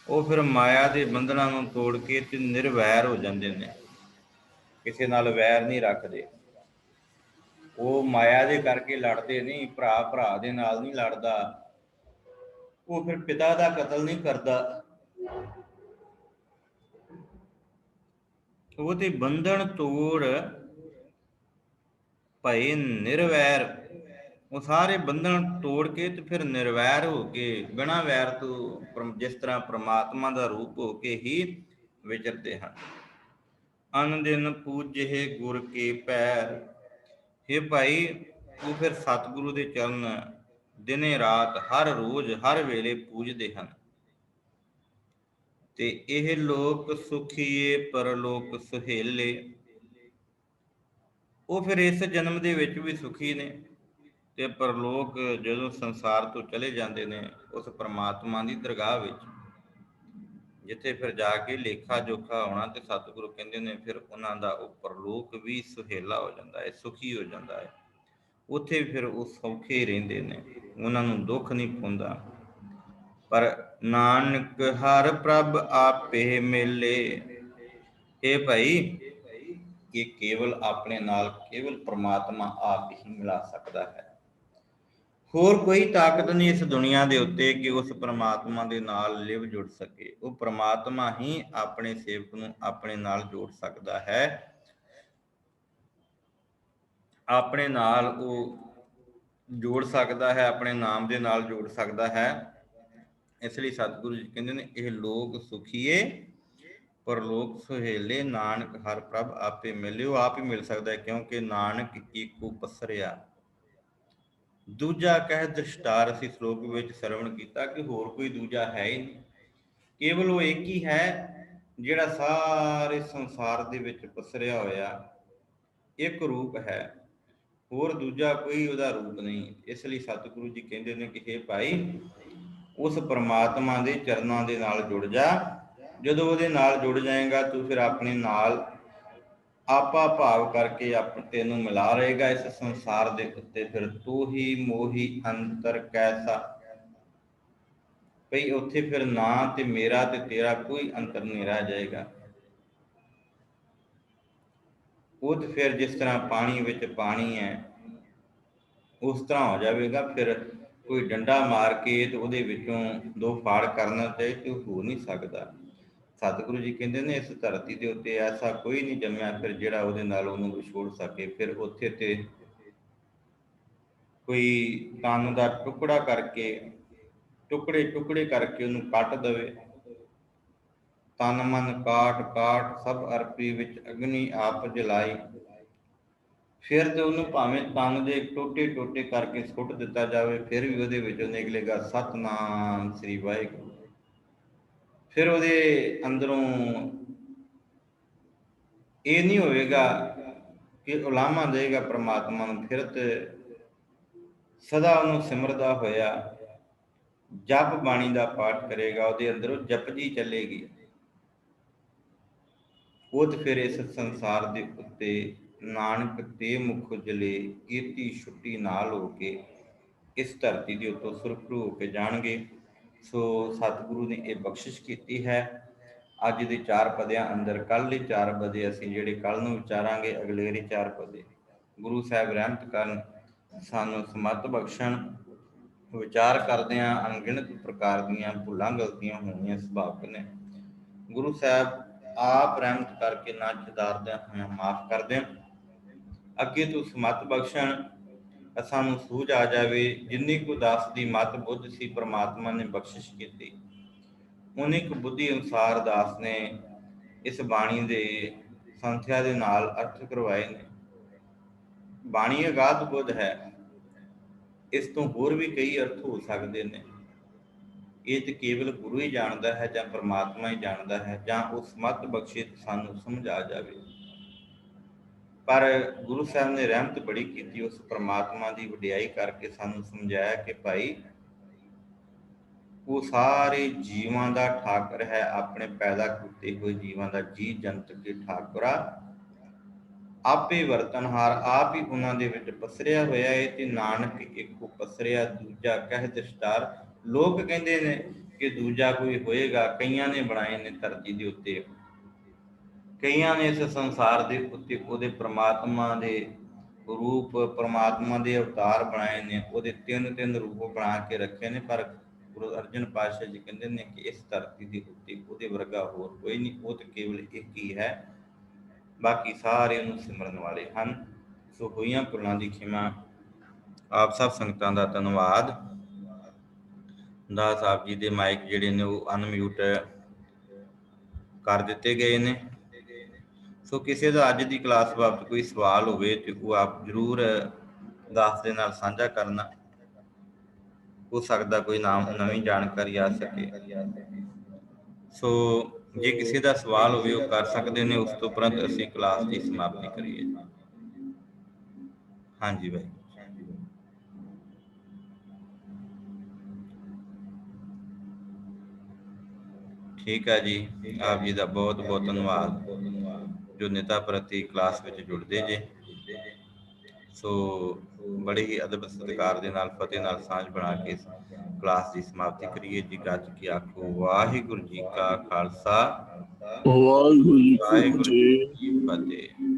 ਉਹ ਫਿਰ ਮਾਇਆ ਦੇ ਬੰਧਨਾਂ ਨੂੰ ਤੋੜ ਕੇ ਤੇ ਨਿਰਵੈਰ ਹੋ ਜਾਂਦੇ ਨੇ, ਕਿਸੇ ਨਾਲ ਵੈਰ ਨਹੀਂ ਰੱਖਦੇ। ਉਹ ਮਾਇਆ ਦੇ ਕਰਕੇ ਲੜਦੇ ਨਹੀਂ, ਭਰਾ ਭਰਾ ਦੇ ਨਾਲ ਨਹੀਂ ਲੜਦਾ, ਉਹ ਫਿਰ ਪਿਤਾ ਦਾ ਕਤਲ ਨਹੀਂ ਕਰਦਾ, ਉਹ ਤੇ ਬੰਧਨ ਤੋੜ ਭਏ ਨਿਰਵੈਰ, ਉਹ ਸਾਰੇ ਬੰਧਨ ਤੋੜ ਕੇ ਤੇ ਫਿਰ ਨਿਰਵੈਰ ਹੋ ਕੇ, ਬਿਨਾਂ ਵੈਰ ਤੋਂ, ਜਿਸ ਤਰ੍ਹਾਂ ਪ੍ਰਮਾਤਮਾ ਦਾ ਰੂਪ ਹੋ ਕੇ ਹੀ ਵਿਚਰਦੇ ਹਨ। ਅਨ ਦਿਨ ਪੂਜੇ ਗੁਰ ਕੇ ਪੈਰ। ਹੇ ਭਾਈ, ਉਹ ਫਿਰ ਸਤਿਗੁਰੂ ਦੇ ਚਰਨ ਦਿਨੇ ਰਾਤ, ਹਰ ਰੋਜ਼, ਹਰ ਵੇਲੇ ਪੂਜਦੇ ਹਨ। ਤੇ ਇਹ ਲੋਕ ਸੁਖੀਏ ਪਰਲੋਕ ਸੁਹੇਲੇ, ਉਹ ਫਿਰ ਇਸ ਜਨਮ ਦੇ ਵਿੱਚ ਵੀ ਸੁਖੀ ਨੇ, ਤੇ ਪਰਲੋਕ ਜਦੋਂ ਸੰਸਾਰ ਤੋਂ ਚਲੇ ਜਾਂਦੇ ਨੇ, ਉਸ ਪ੍ਰਮਾਤਮਾ ਦੀ ਦਰਗਾਹ ਵਿੱਚ, ਜਿੱਥੇ ਫਿਰ ਜਾ ਕੇ ਲੇਖਾ ਜੋਖਾ ਆਉਣਾ, ਤੇ ਸਤਿਗੁਰੂ ਕਹਿੰਦੇ ਨੇ ਫਿਰ ਉਹਨਾਂ ਦਾ ਉਹ ਪਰਲੋਕ ਵੀ ਸੁਹੇਲਾ ਹੋ ਜਾਂਦਾ ਹੈ, ਸੁਖੀ ਹੋ ਜਾਂਦਾ ਹੈ। ਉੱਥੇ ਫਿਰ ਉਹ ਸੌਖੇ ਰਹਿੰਦੇ ਨੇ, ਉਹਨਾਂ ਨੂੰ ਦੁੱਖ ਨਹੀਂ ਪਾਉਂਦਾ। ਪਰ ਨਾਨਕ ਹਰ ਪ੍ਰਭ ਆਪੇ ਮੇਲੇ। ਇਹ ਭਾਈ, ਇਹ ਕੇਵਲ ਆਪਣੇ ਨਾਲ ਕੇਵਲ ਪ੍ਰਮਾਤਮਾ ਆਪ ਹੀ ਮਿਲਾ ਸਕਦਾ ਹੈ। ਹੋਰ ਕੋਈ ਤਾਕਤ ਨਹੀਂ ਇਸ ਦੁਨੀਆ ਦੇ ਉੱਤੇ ਕਿ ਉਸ ਪ੍ਰਮਾਤਮਾ ਦੇ ਨਾਲ ਲਿਵ ਜੁੜ ਸਕੇ। ਉਹ ਪ੍ਰਮਾਤਮਾ ਹੀ ਆਪਣੇ ਸੇਵਕ ਨੂੰ ਆਪਣੇ ਨਾਲ ਜੋੜ ਸਕਦਾ ਹੈ, ਆਪਣੇ ਨਾਲ ਉਹ ਜੋੜ ਸਕਦਾ ਹੈ, ਆਪਣੇ ਨਾਮ ਦੇ ਨਾਲ ਜੋੜ ਸਕਦਾ ਹੈ। ਇਸ ਲਈ ਸਤਿਗੁਰੂ ਜੀ ਕਹਿੰਦੇ ਨੇ, ਇਹ ਲੋਕ ਸੁਖੀਏ ਪਰਲੋਕ ਸੁਹੇਲੇ, ਨਾਨਕ ਹਰ ਪ੍ਰਭ ਆਪੇ ਮਿਲੇ। ਉਹ ਆਪ ਹੀ ਮਿਲ ਸਕਦਾ ਹੈ, ਕਿਉਂਕਿ ਨਾਨਕ ਏਕੋ ਪਸਰਿਆ। ਦੂਜਾ ਕਹਿ ਦ੍ਰਿਸ਼ਟਾਰ, ਅਸੀਂ ਸ਼ਲੋਕ ਵਿੱਚ ਸਰਵਣ ਕੀਤਾ ਕਿ ਹੋਰ ਕੋਈ ਦੂਜਾ ਹੈ ਹੀ ਨਹੀਂ, ਕੇਵਲ ਉਹ ਇੱਕ ਹੀ ਹੈ ਜਿਹੜਾ ਸਾਰੇ ਸੰਸਾਰ ਦੇ ਵਿੱਚ ਪਸਰਿਆ ਹੋਇਆ ਇੱਕ ਰੂਪ ਹੈ, ਹੋਰ ਦੂਜਾ ਕੋਈ ਉਹਦਾ ਰੂਪ ਨਹੀਂ। ਇਸ ਲਈ ਸਤਿਗੁਰੂ ਜੀ ਕਹਿੰਦੇ ਨੇ ਕਿ ਹੇ ਭਾਈ, ਉਸ ਪ੍ਰਮਾਤਮਾ ਦੇ ਚਰਨਾਂ ਦੇ ਨਾਲ ਜੁੜ ਜਾ। ਜਦੋਂ ਉਹਦੇ ਨਾਲ ਜੁੜ ਜਾਏਗਾ, ਤੂੰ ਫਿਰ ਆਪਣੇ ਨਾਲ ਆਪਾ ਭਾਵ ਕਰਕੇ ਤੈਨੂੰ ਮਿਲਾ ਰਹੇਗਾ ਇਸ ਸੰਸਾਰ ਦੇ ਉੱਤੇ। ਫਿਰ ਤੂੰ ਹੀ ਮੋਹੀ ਅੰਤਰ ਕੈਸਾ, ਭਈ ਉੱਥੇ ਫਿਰ ਨਾ ਤੇ ਮੇਰਾ ਤੇ ਤੇਰਾ ਕੋਈ ਅੰਤਰ ਨਹੀਂ ਰਹਿ ਜਾਏਗਾ। ਉਹ ਤੇ ਫਿਰ ਜਿਸ ਤਰ੍ਹਾਂ ਪਾਣੀ ਵਿੱਚ ਪਾਣੀ ਹੈ, ਉਸ ਤਰ੍ਹਾਂ ਹੋ ਜਾਵੇਗਾ। ਫਿਰ ਕੋਈ ਡੰਡਾ ਮਾਰ ਕੇ ਤੇ ਉਹਦੇ ਵਿੱਚੋਂ ਦੋ ਫਾੜ ਕਰਨਾ ਚਾਹੇ ਤੇ ਉਹ ਹੋ ਨਹੀਂ ਸਕਦਾ। ਸਤਿਗੁਰੂ ਜੀ ਕਹਿੰਦੇ ਨੇ, ਇਸ ਧਰਤੀ ਦੇ ਉੱਤੇ ਐਸਾ ਕੋਈ ਨਹੀਂ ਜੰਮਿਆ ਫਿਰ ਜਿਹੜਾ ਉਹਦੇ ਨਾਲ ਉਹਨੂੰ ਵਿਛੋੜ ਸਕੇ। ਫਿਰ ਉੱਥੇ ਤੇ कोई तन का टुकड़ा करके टुकड़े टुकड़े करके उन्हें कट दवे। तन मन काट काट सब अरपी विच अग्नि आप जलाई। फिर तो उन्होंने भावें तन के टोटे टोटे करके सुट दिता जाए, फिर भी वो निकलेगा सतनाम श्री वाहिगुरू। फिर वो अंदरों ये नहीं होएगा कि उलामा देगा परमात्मा नूं, फिर तो सदा उन्होंने सिमरदा होया जप बाणी का पाठ करेगा, वो अंदरों जपजी चलेगी। वो तो फिर इस संसार के उत्ते नानक ते मुख उजले कीर्ति छुट्टी नाल हो के इस धरती के उत्तों सुरखरू होकर जाएंगे। सो सतगुरु ने यह बख्शिश की है। अज के 4 पदियां अंदर कल ही 4 पदे असीं जिहड़े कल नूं विचारांगे, अगलेरी 4 पदे गुरु साहब रहमत करन, सानूं समत बख्शण। विचार करदिआं अनगिनत प्रकार दीआं भुलां गलतियां होणीआं सुभाविक ने। गुरु साहब आप रहमत करके ना चिदारदिआं होइआं माफ़ कर दें। अगे तो समत बख्शण, सानूं सूझ आ जावे। जिन्नी को दास की मत बुद्ध सी परमात्मा ने बख्शिश की, उन्नी को बुद्धि अनुसार दास ने इस बाणी के संथਿਆ ਦੇ ਨਾਲ अर्थ करवाए ने। बाणी अगाध बुद्ध है, इस तो होर भी कई अर्थ हो सकते हैं। ये तो केवल गुरु ही जानता है, ਜਾਂ परमात्मा ही जानता है, ਜਾਂ उस मत बख्शे तो सानू समझ आ जाए। पर गुरु साहब ने रहमत बड़ी की, उस परमात्मा की वडियाई करके सानू समझाया कि भाई वो सारे जीवों का ठाकर है, अपने पैदा किए हुए जीवों का जी जंत के ठाकुरा, आपे वरतनहार, आप ही उन्होंने पसरिया होया है। ते नानक एक पसरिया दूजा कह दस्तार। लोग कहते हैं कि दूजा कोई होएगा, कईयां ने बनाए ने धरती के उत्ते, कईयां ने इस संसार के उत्ते उहदे परमात्मा के रूप, परमात्मा के अवतार बनाए ने, उहदे 3 रूप बना के रखे ने। पर गुरु अर्जन पातशाह जी कहते हैं कि इस धरती के उत्ते उहदे वर्गा होर कोई नहीं, वो तो केवल एक ही है, बाकी सारे उन्होंने सिमरन वाले हैं। सो होईयां भुलां दी खिमा। आप सब संगतां दा धन्नवाद। दास साहब जी के माइक जिहड़े ने वो अनम्यूट कर दिते गए ने। सो किसी का अज की क्लास बाबत कोई सवाल होवे तो वो आप जरूर दास दे नाल साझा करना। हो सकता कोई नाम नवी जानकारी आ सके। सो जे किसी का सवाल होवे वो कर सकते हैं, उस तो उपरंत असीं क्लास की समाप्ति करिए। हाँ जी भाई। ठीक है जी, आप जी का बहुत बहुत धन्यवाद जो नेता प्रति क्लास में जुड़ते जे। सो बड़े ही अदब सत्कार के नाल फतेह नाल सांझ बना के क्लास की समाप्ति करिए जी। गज की आखो वाहिगुरू जी का खालसा, वाहिगुरू जी की वाहिगुरू जी फतेह। की फतेह।